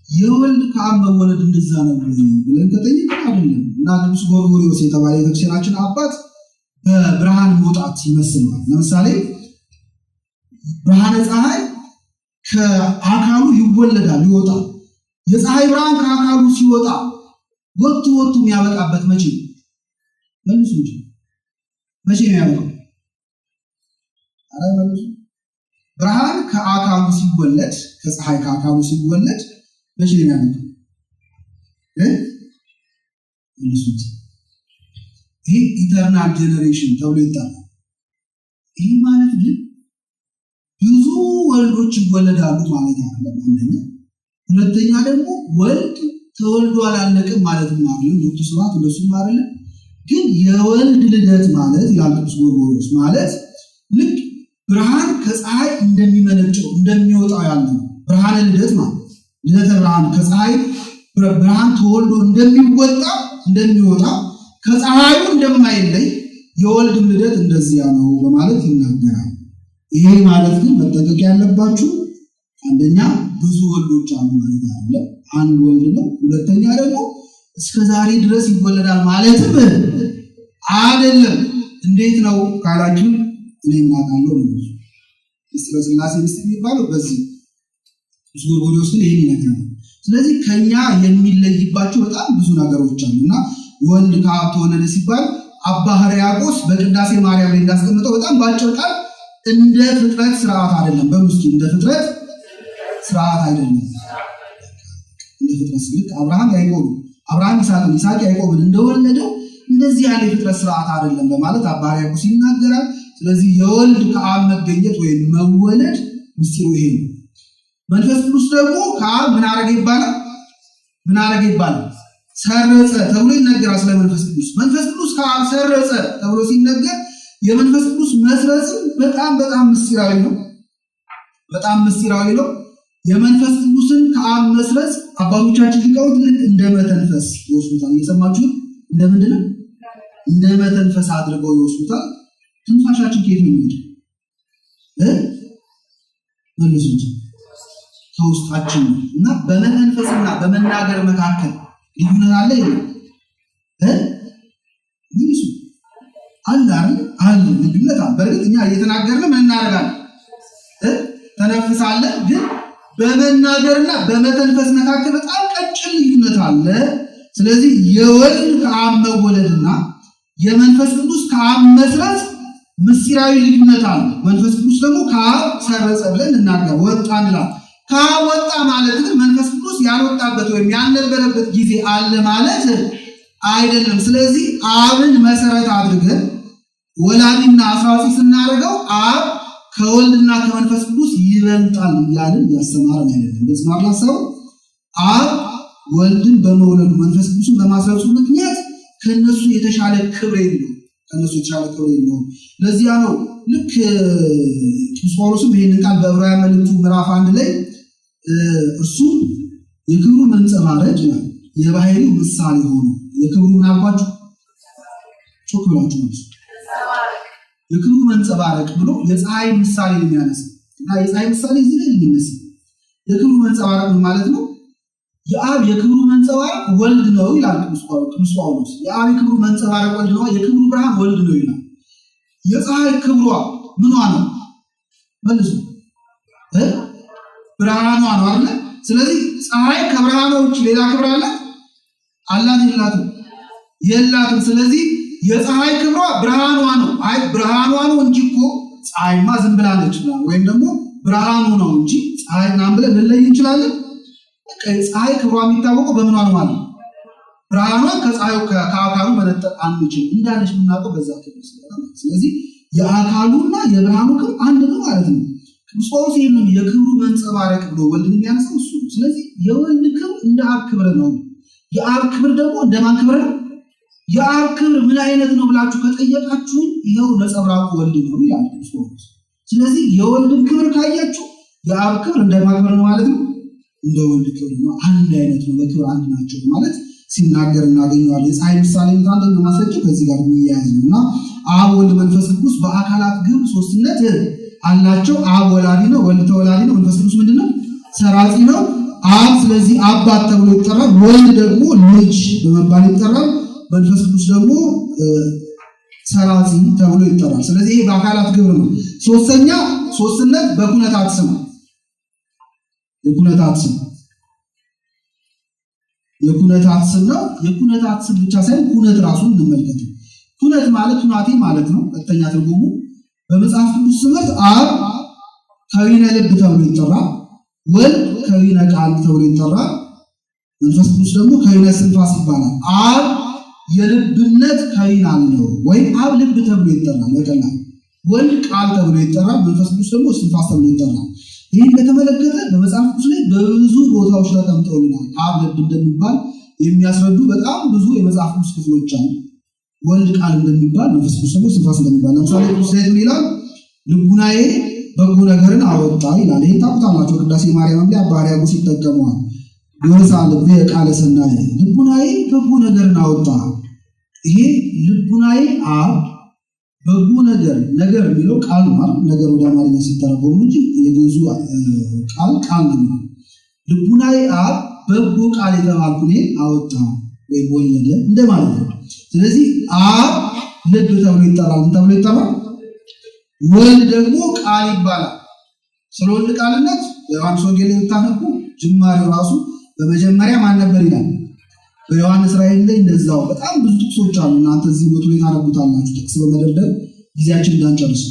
የወልድ ከአብ መወለድ እንደዛ ነው ብለን ከጠየቅን አይደለም። እና ቅዱስ ጎርጎርዮስ የተባለ የቤተክርስቲያናችን አባት በብርሃን መውጣት ይመስላል። ለምሳሌ ብርሃነ ፀሐይ ከአካሉ ይወለዳል፣ ይወጣል። የፀሐይ ብርሃን ከአካሉ ሲወጣ ወጥቶ የሚያበቃበት መቼ ነው? መልሱ እንጂ መቼ ነው የሚያበቃው? አረ መልሱ። ብርሃን ከአካሉ ሲወለድ፣ ከፀሐይ ከአካሉ ሲወለድ መቼ ነው የሚያበቃው? መልሱ እንጂ። ይሄ ኢተርናል ጄኔሬሽን ተብሎ ይጠራል። ይሄ ማለት ግን ብዙ ወልዶች ይወለዳሉ ማለት አይደለም። አንደኛ። ሁለተኛ ደግሞ ወልድ ተወልዶ አላለቅም ማለት ነው። ለቱ ስራት ለሱም አይደለም። ግን የወልድ ልደት ማለት ይላል ቅዱስ ጎርጎርዮስ ማለት ልክ ብርሃን ከፀሐይ እንደሚመነጨው እንደሚወጣው ያለ ነው። ብርሃነ ልደት ማለት ልደተ ብርሃን ከፀሐይ ብርሃን ተወልዶ እንደሚወጣ ከፀሐዩ እንደማይለይ የወልድ ልደት እንደዚያ ነው በማለት ይናገራል። ይሄ ማለት ግን መጠንቀቅ ያለባችሁ አንደኛ ብዙ ወልዶች አሉ ማለት አይደለም፣ አንድ ወልድ ነው። ሁለተኛ ደግሞ እስከ ዛሬ ድረስ ይወለዳል ማለትም አይደለም። እንዴት ነው ካላችሁ እኔ እናውቃለሁ ነው እስከ ሥላሴ ምስጢር የሚባለው በዚህ ቅዱስ ጎርጎርዮስ ይሄ ይነግራል። ስለዚህ ከኛ የሚለይባቸው በጣም ብዙ ነገሮች አሉና ወልድ ከአብ ተወለደ ሲባል አባ ሕርያቆስ በቅዳሴ ማርያም ላይ እንዳስቀምጠው በጣም ባጭር ቃል እንደ ፍጥረት ስርዓት አይደለም። በሙስኪ እንደ ፍጥረት ስርዓት አይደለም። እንደ ፍጥረት ስልክ አብርሃም ይስሐቅ ያዕቆብን እንደወለደው እንደዚህ ያለ ፍጥረት ስርዓት አይደለም በማለት አባ ሕርያቆስ ይናገራል። ስለዚህ የወልድ ከአብ መገኘት ወይም መወለድ ምስጢሩ ይሄ ነው። መንፈስ ቅዱስ ደግሞ ከአብ ምን አረገ ይባላል? ሰረጸ ተብሎ ይነገራል። ስለ መንፈስ ቅዱስ ከአብ ሰረጸ ተብሎ ሲነገር የመንፈስ ቅዱስ መስረጽ በጣም ምስጢራዊ ነው። የመንፈስ ቅዱስን ከአብ መስረጽ አባቶቻችን ሊቃውንት ልክ እንደ መተንፈስ ይወስዱታል። እየሰማችሁ እንደምንድን ነው? እንደ መተንፈስ አድርገው ይወስዱታል። ትንፋሻችን ከየት ነው የሚሄድ? መልሱ እንጂ ከውስጣችን እና በመተንፈስና በመናገር መካከል ልዩነት አለ ይላል። መልሱ አለ ልዩነት አለ። በእርግጥ እኛ እየተናገርን ምን እናደርጋለን? ተነፍሳለን። ግን በመናገርና በመተንፈስ መካከል በጣም ቀጭን ልዩነት አለ። ስለዚህ የወልድ ከአብ መወለድና የመንፈስ ቅዱስ ከአብ መስረጽ ምስጢራዊ ልዩነት አለ። መንፈስ ቅዱስ ደግሞ ከአብ ሰረጸ ብለን እናገር ወጣ እንላለን። ከአብ ወጣ ማለት ግን መንፈስ ቅዱስ ያልወጣበት ወይም ያልነበረበት ጊዜ አለ ማለት አይደለም። ስለዚህ አብን መሰረት አድርገን ወላዲና አስራጺ ስናደርገው አብ ከወልድና ከመንፈስ ቅዱስ ይበልጣል እያልን ያስተማረን አይደለም። በስማርላ ሰው አብ ወልድን በመውለዱ መንፈስ ቅዱስን በማስረጹ ምክንያት ከነሱ የተሻለ ክብር የለው። ከነሱ የተሻለ ክብር የለውም። ለዚያ ነው ልክ ቅዱስ ጳውሎስም ይህንን ቃል በዕብራውያን መልእክቱ ምዕራፍ 1 ላይ እርሱ የክብሩ መንጸባረቅ ይላል፣ የባህሪው ምሳሌ ሆኖ የክብሩ ምን አልኳችሁ? ጮክ ብላችሁ ነው። የክብሩ መንጸባረቅ ብሎ የፀሐይ ምሳሌ የሚያነሳ እና የፀሐይ ምሳሌ እዚህ ላይ የሚነሳ የክብሩ መንጸባረቅ ማለት ነው። የአብ የክብሩ መንጸባረቅ ወልድ ነው ይላል ቅዱስ ጳውሎስ። የአብ የክብሩ መንጸባረቅ ወልድ ነው፣ የክብሩ ብርሃን ወልድ ነው ይላል። የፀሐይ ክብሯ ምኗ ነው? መልሱ። ብርሃኗ ነው አይደል? ስለዚህ ፀሐይ ከብርሃኗ ውጭ ሌላ ክብር አላት? የላትም? የላትም። ስለዚህ የፀሐይ ክብሯ ብርሃኗ ነው። አይ ብርሃኗ ነው እንጂ እኮ ፀሐይማ ዝም ብላ ነች ወይም ደግሞ ብርሃኑ ነው እንጂ ፀሐይ ምናምን ብለን ልንለይ እንችላለን? ፀሐይ ክብሯ የሚታወቀው በምኗ ነው ማለት ነው። ብርሃኗን ከፀሐዩ ከአካሉ መነጠል አንችልም። እንዳለች የምናውቀው በዛ ክብር ስለሆነ፣ ስለዚህ የአካሉና የብርሃኑ ክብር አንድ ነው ማለት ነው። ቅዱስ ጳውሎስ ይህንን የክብሩ መንጸባረቅ ብሎ ወልድን የሚያነሳው እሱ ነው። ስለዚህ የወልድ ክብር እንደ አብ ክብር ነው። የአብ ክብር ደግሞ እንደማን ክብር ነው? የአብ ክብር ምን አይነት ነው ብላችሁ ከጠየቃችሁ ይኸው ነጸብራቁ ወልድ ነው ይላል ቅዱስ ጳውሎስ። ስለዚህ የወልድን ክብር ካያችሁ የአብ ክብር እንደማን ክብር ነው ማለት ነው? እንደ ወልድ ክብር ነው። አንድ አይነት ነው፣ በክብር አንድ ናቸው ማለት ሲናገር እናገኘዋለን። የፀሐይ ምሳሌ አንደኛ ማስረጃ ከዚህ ጋር የሚያያዝ ነው እና አብ ወልድ መንፈስ ቅዱስ በአካላት ግብር ሶስትነት አላቸው። አብ ወላዲ ነው፣ ወልድ ተወላዲ ነው፣ መንፈስ ቅዱስ ምንድነው? ሰራጺ ነው። አብ ስለዚህ አባት ተብሎ ይጠራል። ወልድ ደግሞ ልጅ በመባል ይጠራል። መንፈስ ቅዱስ ደግሞ ሰራጺ ተብሎ ይጠራል። ስለዚህ ይሄ በአካላት ግብር ነው። ሶስተኛ ሶስትነት በኩነታት ስም የኩነታት ስም ነው። የኩነታት ስም ብቻ ሳይሆን ኩነት ራሱን እንመልከት። ኩነት ማለት ሁናቴ ማለት ነው። ሁለተኛ ትርጉሙ በመጽሐፍ ቅዱስ ትምህርት አብ ከዊነ ልብ ተብሎ ይጠራል። ወልድ ከዊነ ቃል ተብሎ ይጠራል። መንፈስ ቅዱስ ደግሞ ከዊነ ስንፋስ ይባላል። አብ የልብነት ከዊን አለው ወይም አብ ልብ ተብሎ ይጠራል በቀላሉ። ወልድ ቃል ተብሎ ይጠራል። መንፈስ ቅዱስ ደግሞ ስንፋስ ተብሎ ይጠራል። ይህን በተመለከተ በመጽሐፍ ቅዱስ ላይ በብዙ ቦታዎች ተቀምጠውልናል። አብ ልብ እንደሚባል የሚያስረዱ በጣም ብዙ የመጽሐፍ ቅዱስ ክፍሎች አሉ። ወልድ ቃል እንደሚባል፣ መንፈስ ቅዱስ ደግሞ ስንፋስ እንደሚባል። ለምሳሌ ቅዱስ ዳዊት ይላል ልቡናዬ በጎ ነገርን አወጣ ይላል። ይሄን ታውቁታላችሁ። ቅዳሴ ማርያም ላይ አባ ሕርያቆስ ይጠቀመዋል። ወሳ ልቤ ቃለ ሰናይ ልቡናዬ በጎ ነገርን አወጣ። ይሄ ልቡናዬ አብ በጎ ነገር የሚለው ቃል ማለት ነገር ወደ አማርኛ ሲተረጎም እንጂ የግዕዙ ቃል ነው። ልቡናዬ አብ በጎ ቃል የተባልኩ እኔ አወጣ ወይም ወለደ እንደማለት ነው። ስለዚህ አብ ልብ ተብሎ ይጠራል። ምን ተብሎ ይጠራል? ወልድ ደግሞ ቃል ይባላል። ስለ ወልድ ቃልነት በዮሐንስ ወንጌል የምታነቡ ጅማሬው ራሱ በመጀመሪያ ማን ነበር ይላል። በዮሐንስ ራእይ ላይ እንደዛው በጣም ብዙ ጥቅሶች አሉ። እናንተ እዚህ ቦታው ላይ ታነቡታላችሁ ጥቅስ በመደርደር ጊዜያችን እንዳንጨርስ።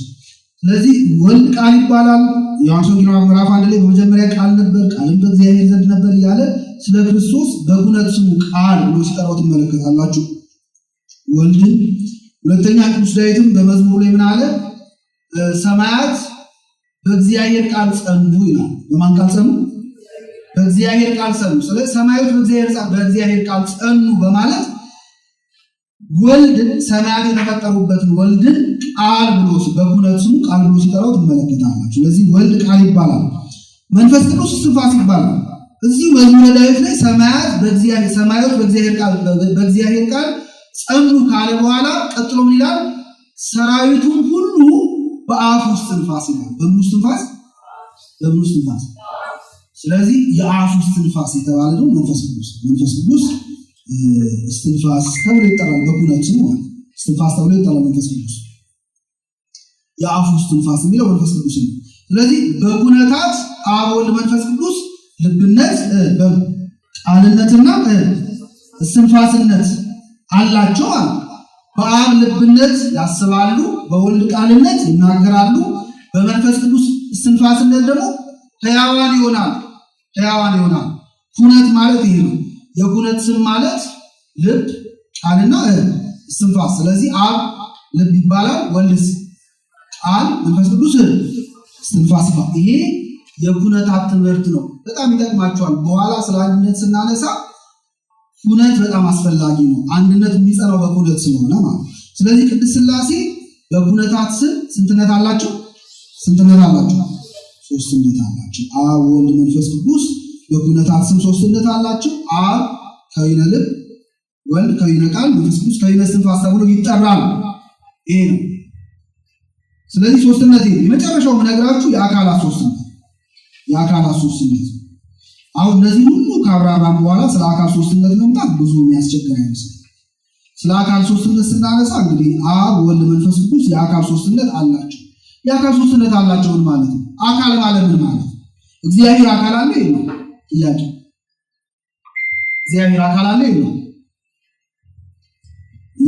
ስለዚህ ወልድ ቃል ይባላል። ዮሐንስ ወንጌል ምዕራፍ 1 ላይ በመጀመሪያ ቃል ነበር፣ ቃልም በእግዚአብሔር ዘንድ ነበር እያለ ስለ ክርስቶስ በኩነት ስሙ ቃል ብሎ ሲጠራው ትመለከታላችሁ ወልድን። ሁለተኛ ቅዱስ ዳዊትም በመዝሙሩ ላይ ምን አለ? ሰማያት በእግዚአብሔር ቃል ጸኑ ይላል። በማን ቃል ጸኑ? በእግዚአብሔር ቃል ጸኑ። ስለዚህ ሰማያት በእግዚአብሔር ቃል ጸኑ በማለት ወልድን ሰማያት የተፈጠሩበትን ወልድን ቃል ብሎ በኩነት ስሙ ቃል ብሎ ሲጠራው ትመለከታላችሁ። ስለዚህ ወልድ ቃል ይባላል። መንፈስ ቅዱስ እስትንፋስ ይባላል። እዚህ መዝሙረ ዳዊት ላይ ሰማያት በእግዚአብሔር ቃል ጸኑ ካለ በኋላ ቀጥሎ ምን ይላል? ሰራዊቱን ሁሉ በአፉ እስትንፋስ ይላል። በምን እስትንፋስ? ስለዚህ የአፉ እስትንፋስ የተባለ ነው መንፈስ ቅዱስ እስትንፋስ ተብሎ ይጠራል። በኩነት ስሙ እስትንፋስ ተብሎ ይጠራል መንፈስ ቅዱስ። የአፉ እስትንፋስ የሚለው መንፈስ ቅዱስ ነው። ስለዚህ በኩነታት አብ ወልድ መንፈስ ቅዱስ ልብነት፣ ቃልነትና እስትንፋስነት አላቸው። በአብ ልብነት ያስባሉ፣ በወልድ ቃልነት ይናገራሉ፣ በመንፈስ ቅዱስ እስትንፋስነት ደግሞ ሕያዋን ይሆናል። ኩነት ማለት ይሄ ነው። የኩነት ስም ማለት ልብ፣ ቃልና እስትንፋስ። ስለዚህ አብ ልብ ይባላል፣ ወልድ ቃል፣ መንፈስ ቅዱስ እስትንፋስ ይባላል። ይሄ የኩነታት ትምህርት ነው። በጣም ይጠቅማቸዋል። በኋላ ስለ አንድነት ስናነሳ ኩነት በጣም አስፈላጊ ነው። አንድነት የሚጸናው በኩነት ስለሆነ ማለት። ስለዚህ ቅድስት ሥላሴ በኩነታት ስም ስንትነት አላቸው? ሶስትነት አላቸው። አብ ወልድ መንፈስ ቅዱስ በኩነታት ስም ሶስትነት አላቸው። አብ ከዊነ ልብ፣ ወልድ ከዊነ ቃል፣ መንፈስ ቅዱስ ከዊነ እስትንፋስ ተብሎ ይጠራል። ይሄ ነው። ስለዚህ ሶስትነት የመጨረሻው የምነግራችሁ የአካላት ሶስትነት። አሁን እነዚህ ሁሉ ካብራራም በኋላ ስለ አካል ሶስትነት መምጣት ብዙ የሚያስቸግር አይመስልም። ስለ አካል ሶስትነት ስናነሳ እንግዲህ አብ ወልድ መንፈስ ቅዱስ የአካል ሶስትነት አላቸው። የአካል ሶስትነት አላቸው ማለት ነው። አካል ማለት ምን ማለት ነው? እግዚአብሔር አካል አለ ይላል ጥያቄ። እግዚአብሔር አካል አለ ይላል።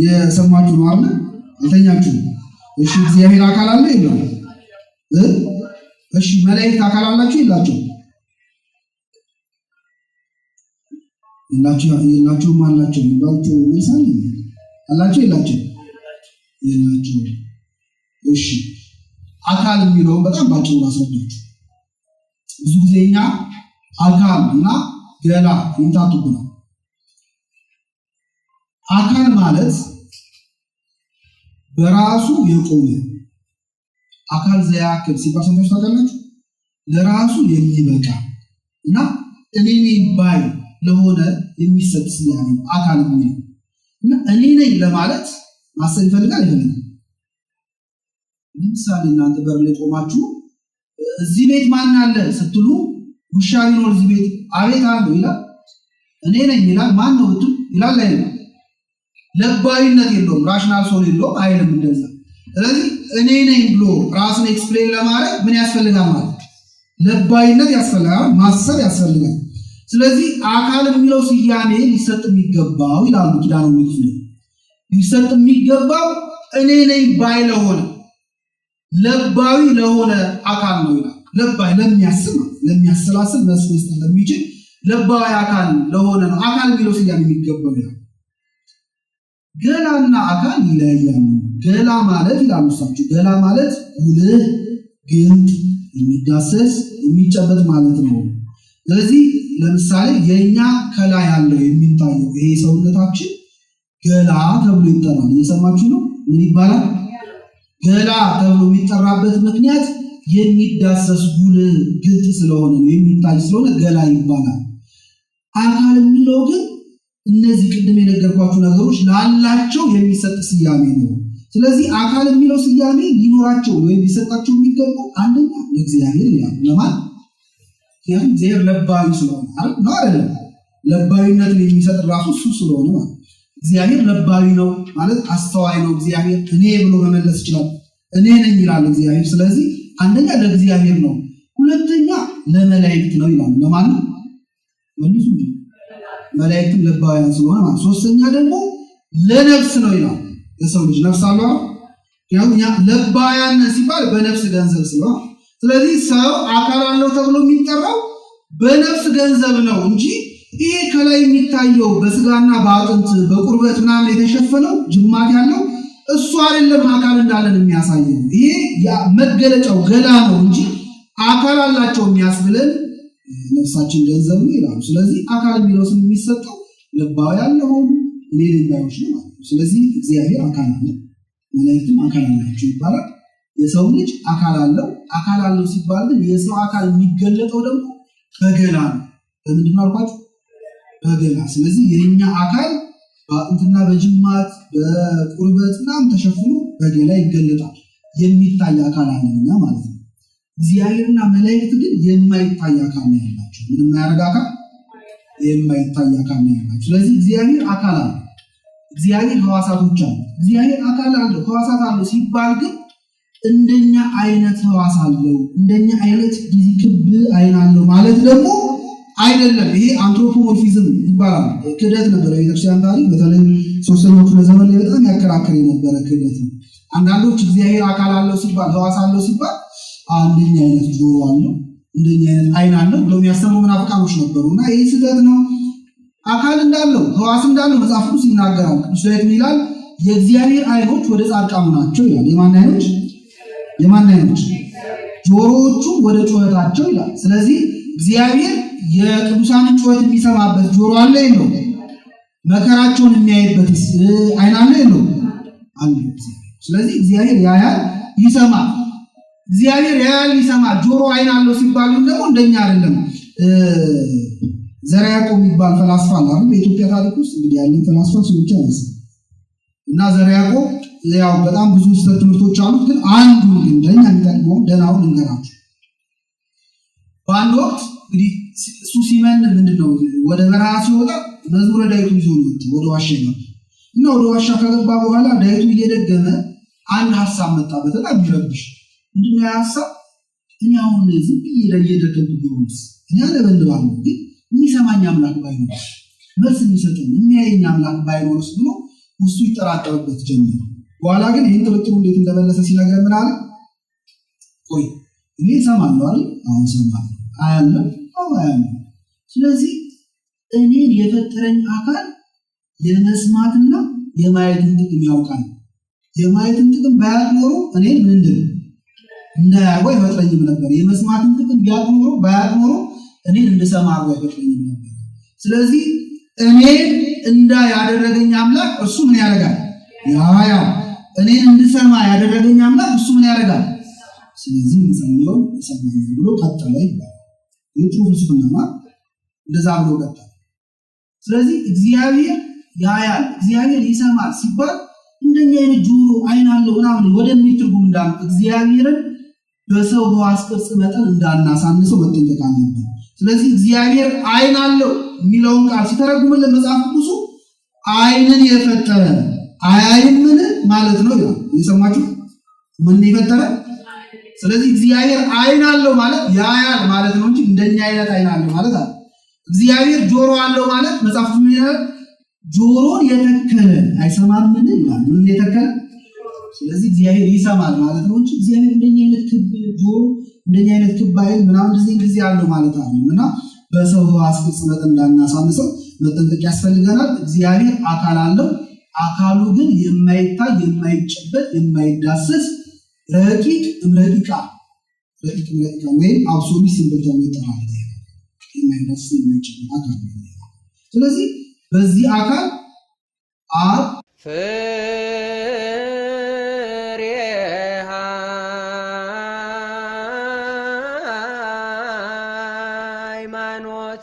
የሰማችሁ ነው አይደል? አልተኛችሁም? እሺ እግዚአብሔር አካል አለ ይላል። እሺ መላእክት አካል አላቸው ይላቸው? የላቸውም አላቸው ይባልት መልሳል አላቸው ይላቸው? እሺ አካል የሚለው በጣም ባጭሩ አስረዳችሁ። ብዙ ጊዜ እኛ አካል እና ገላ ይምታቱብናል። አካል ማለት በራሱ የቆመ አካል ዘያክል ሲባል ሰምታችሁ ታውቃላችሁ? ለራሱ የሚበቃ እና እኔ ነኝ ባይ ለሆነ የሚሰጥ ስያሜ አካል የሚለው እና እኔ ነኝ ለማለት ማሰብ ይፈልጋል። ለምሳሌ እናንተ በር ላይ ቆማችሁ እዚህ ቤት ማን አለ ስትሉ ውሻ ቢኖር እዚህ ቤት አቤት አለ ይላል። እኔ ነኝ ይላል። ማን ነው ብትሉ ይላል አይደል? ለባይነት የለውም፣ ራሽናል ሶል የለውም አይልም እንደዛ። ስለዚህ እኔ ነኝ ብሎ ራስን ኤክስፕሌን ለማድረግ ምን ያስፈልጋል ማለት ለባይነት ያስፈልጋል፣ ማሰብ ያስፈልጋል። ስለዚህ አካል የሚለው ስያሜ ሊሰጥ የሚገባው ይላሉ ኪዳነ ምሕረት ሊሰጥ የሚገባው እኔ ነኝ ባይ ለሆነ ለባዊ ለሆነ አካል ነው ይላል። ለባይ ለሚያስብ ለሚያሰላስል መስመስት ለሚችል ለባዊ አካል ለሆነ ነው አካል የሚለው ስያሜ የሚገባው ይላል። ገላና አካል ይለያያሉ። ገላ ማለት ይላሉ እሳቸው ገላ ማለት ጉልህ፣ ግንድ፣ የሚዳሰስ የሚጨበጥ ማለት ነው። ስለዚህ ለምሳሌ የኛ ከላይ ያለው የሚታየው ይሄ ሰውነታችን ገላ ተብሎ ይጠራል። እየሰማችሁ ነው? ምን ይባላል? ገላ ተብሎ የሚጠራበት ምክንያት የሚዳሰስ ጉልህ ግልጥ ስለሆነ ነው፣ የሚታይ ስለሆነ ገላ ይባላል። አካል የሚለው ግን እነዚህ ቅድም የነገርኳችሁ ነገሮች ላላቸው የሚሰጥ ስያሜ ነው። ስለዚህ አካል የሚለው ስያሜ ሊኖራቸው ወይም ሊሰጣቸው የሚገባው አንደኛ ለእግዚአብሔር ይላል። ለማን? ያም እግዚአብሔር ለባዊ ስለሆነ አይደል? ለባዊነትን የሚሰጥ ራሱ እሱ ስለሆነ ማለት እግዚአብሔር ለባዊ ነው ማለት አስተዋይ ነው። እግዚአብሔር እኔ ብሎ መመለስ ይችላል። እኔ ነኝ ይላል እግዚአብሔር። ስለዚህ አንደኛ ለእግዚአብሔር ነው፣ ሁለተኛ ለመላእክት ነው ይላል። ለማን ነው? መልሱ። መላእክትም ለባውያን ስለሆነ ማለት። ሶስተኛ ደግሞ ለነፍስ ነው ይላል። የሰው ልጅ ነፍስ አለው። ያው ለባውያን ሲባል በነፍስ ገንዘብ ስለሆነ ስለዚህ ሰው አካል አለው ተብሎ የሚጠራው በነፍስ ገንዘብ ነው እንጂ ይሄ ከላይ የሚታየው በስጋና በአጥንት በቁርበት ምናምን የተሸፈነው ጅማት ያለው እሱ አይደለም አካል እንዳለን የሚያሳየው። ይሄ መገለጫው ገላ ነው እንጂ አካል አላቸው የሚያስብለን ነፍሳችን ገንዘብ ነው ይላሉ። ስለዚህ አካል የሚለው ስም የሚሰጠው ለባውያን ለሆኑ ሌላዎች ነው ማለት ነው። ስለዚህ እግዚአብሔር አካል አለ፣ መላእክትም አካል አላቸው ይባላል። የሰው ልጅ አካል አለው ሲባል ግን የሰው አካል የሚገለጠው ደግሞ በገላ ነው። በምንድን ነው አልኳችሁ? በገላ። ስለዚህ የኛ አካል በአጥንትና በጅማት በቁርበት ምናምን ተሸፍኖ በገላ ይገለጣል። የሚታይ አካል አለና ማለት ነው። እግዚአብሔርና መላእክት ግን የማይታይ አካል ነው ያላቸው። ምንም ያደርግ አካል የማይታይ አካል ነው ያላቸው። ስለዚህ እግዚአብሔር አካል አለ፣ እግዚአብሔር ሕዋሳቶች አሉ። እግዚአብሔር አካል አለው ሕዋሳት አለው ሲባል ግን እንደኛ አይነት ሕዋስ አለው እንደኛ አይነት ክብ አይን አለው ማለት ደግሞ አይደለም። ይሄ አንትሮፖሞርፊዝም ይባላል። ክህደት ነበር በቤተክርስቲያን ታሪክ በተለይ ሶስተኛው ክፍለ ዘመን ላይ በጣም ያከራክር የነበረ ክህደት ነው። አንዳንዶች እግዚአብሔር አካል አለው ሲባል ሕዋስ አለው ሲባል እንደኛ አይነት ጆሮ አለው እንደኛ አይነት አይን አለው ብለው የሚያስተምሩ መናፍቃኖች ነበሩና ይሄ ስህተት ነው። አካል እንዳለው ሕዋስ እንዳለው መጽሐፍ ቅዱስ ይናገራል። ቅዱስ ዳዊት ይላል የእግዚአብሔር አይኖች ወደ ጻድቃኑ ናቸው ይላል። የማን አይኖች? ጆሮዎቹ ወደ ጩኸታቸው ይላል። ስለዚህ እግዚአብሔር የቅዱሳንን ጩኸት የሚሰማበት ጆሮ አለ የለው? መከራቸውን የሚያይበት አይን አለ የለው? አለ። ስለዚህ እግዚአብሔር ያያል ይሰማል። እግዚአብሔር ያያል ይሰማል። ጆሮ አይን አለው ሲባሉ ደግሞ እንደኛ አይደለም። ዘርዓ ያዕቆብ የሚባል ፈላስፋ አለ አይደል? በኢትዮጵያ ታሪክ ውስጥ እንግዲህ ያለን ፈላስፋ ሰዎች አይደለም እና ዘርዓ ያዕቆብ ያው በጣም ብዙ ስህተት ትምህርቶች አሉት፣ ግን አንዱ እንደኛ የሚጠቅመው ደህናውን እንገራችሁ። በአንድ ወቅት እንግዲህ እሱ ሲመን ምንድነው ወደ በረሃ ሲወጣ መዝሙረ ዳዊት ይዞ ነው ወደ ዋሻ ነው እና ወደ ዋሻ ከገባ በኋላ ዳዊቱ እየደገመ አንድ ሐሳብ መጣበት፣ በጣም ይረብሽ። ምንድነው ሐሳብ? እኔ አሁን ዝም ብዬ እየደገምኩ ቢሆንስ እኔ አለበልባለሁ፣ ግን የሚሰማኝ አምላክ ባይኖር መልስ የሚሰጠኝ የሚያየኝ አምላክ ባይኖርስ ብሎ እሱ ይጠራጠርበት ጀመረ። በኋላ ግን ይህን ጥርጥሩ እንዴት እንደመለሰ ሲነግረን ምን አለ? ቆይ እኔ እሰማለሁ አይደል? አሁን እሰማለሁ። አያለሁ? አዎ አያለሁ። ስለዚህ እኔን የፈጠረኝ አካል የመስማትና የማየትን ጥቅም ያውቃል። የማየትን ጥቅም ባያውቅ ኖሮ እኔን ምንድን እንዳያውቅ አይፈጥረኝም ነበር። የመስማትን ጥቅም ቢያውቅ ኖሮ ባያውቅ ኖሮ እኔን እንድሰማ አድርጎ አይፈጥረኝም ነበር። ስለዚህ እኔን ያደረገኝ አምላክ እርሱ ምን ያደርጋል? ያያል። እኔን እንድሰማ ያደረገኝ አምላክ እሱ ምን ያደርጋል? ስለዚህ እንሰማው ይሰማኛል ብሎ ቀጠለ ይባላል። ይህ ፍልስፍና እንደዛ ብሎ ቀጠለ። ስለዚህ እግዚአብሔር ያያል እግዚአብሔር ይሰማል ሲባል እንደኛ አይነት ጆሮ አይን አለው ምናምን ወደሚል ትርጉም እንዳለ እግዚአብሔርን በሰው ሕዋስ ቅርጽ መጠን እንዳናሳንሰው መጠንቀቅ አለብን። ስለዚህ እግዚአብሔር አይን አለው የሚለውን ቃል ሲተረጉምልን መጽሐፍ ቅዱሱ አይንን የፈጠረ አያይምን ማለት ነው ይላል። የሰማችሁ ምን የፈጠረ? ስለዚህ እግዚአብሔር አይን አለው ማለት ያያል ማለት ነው እንጂ እንደኛ አይነት አይን አለው ማለት አይደለም። እግዚአብሔር ጆሮ አለው ማለት መጽሐፍ ምን ይላል? ጆሮን የተከለ አይሰማም ምን ይላል? ምን የተከለ? ስለዚህ እግዚአብሔር ይሰማል ማለት ነው እንጂ እግዚአብሔር እንደኛ አይነት ክብ ጆሮ እንደኛ አይነት ክብ አይን ምናምን እንደዚህ አለው ማለት አይደለም። እና በሰው ሕዋስ ቅርጽ መጠን እንዳናሳንሰው መጠንቀቅ ያስፈልገናል። እግዚአብሔር አካል አለው። አካሉ ግን የማይታይ የማይጨበጥ የማይዳሰስ ረቂቅ ረቂቃ ወይም አብሶሉት ሲምቦል ይጠራል። የማይዳሰስ የማይጨበጥ አካል ነው። ስለዚህ በዚህ አካል አብ ሃይማኖት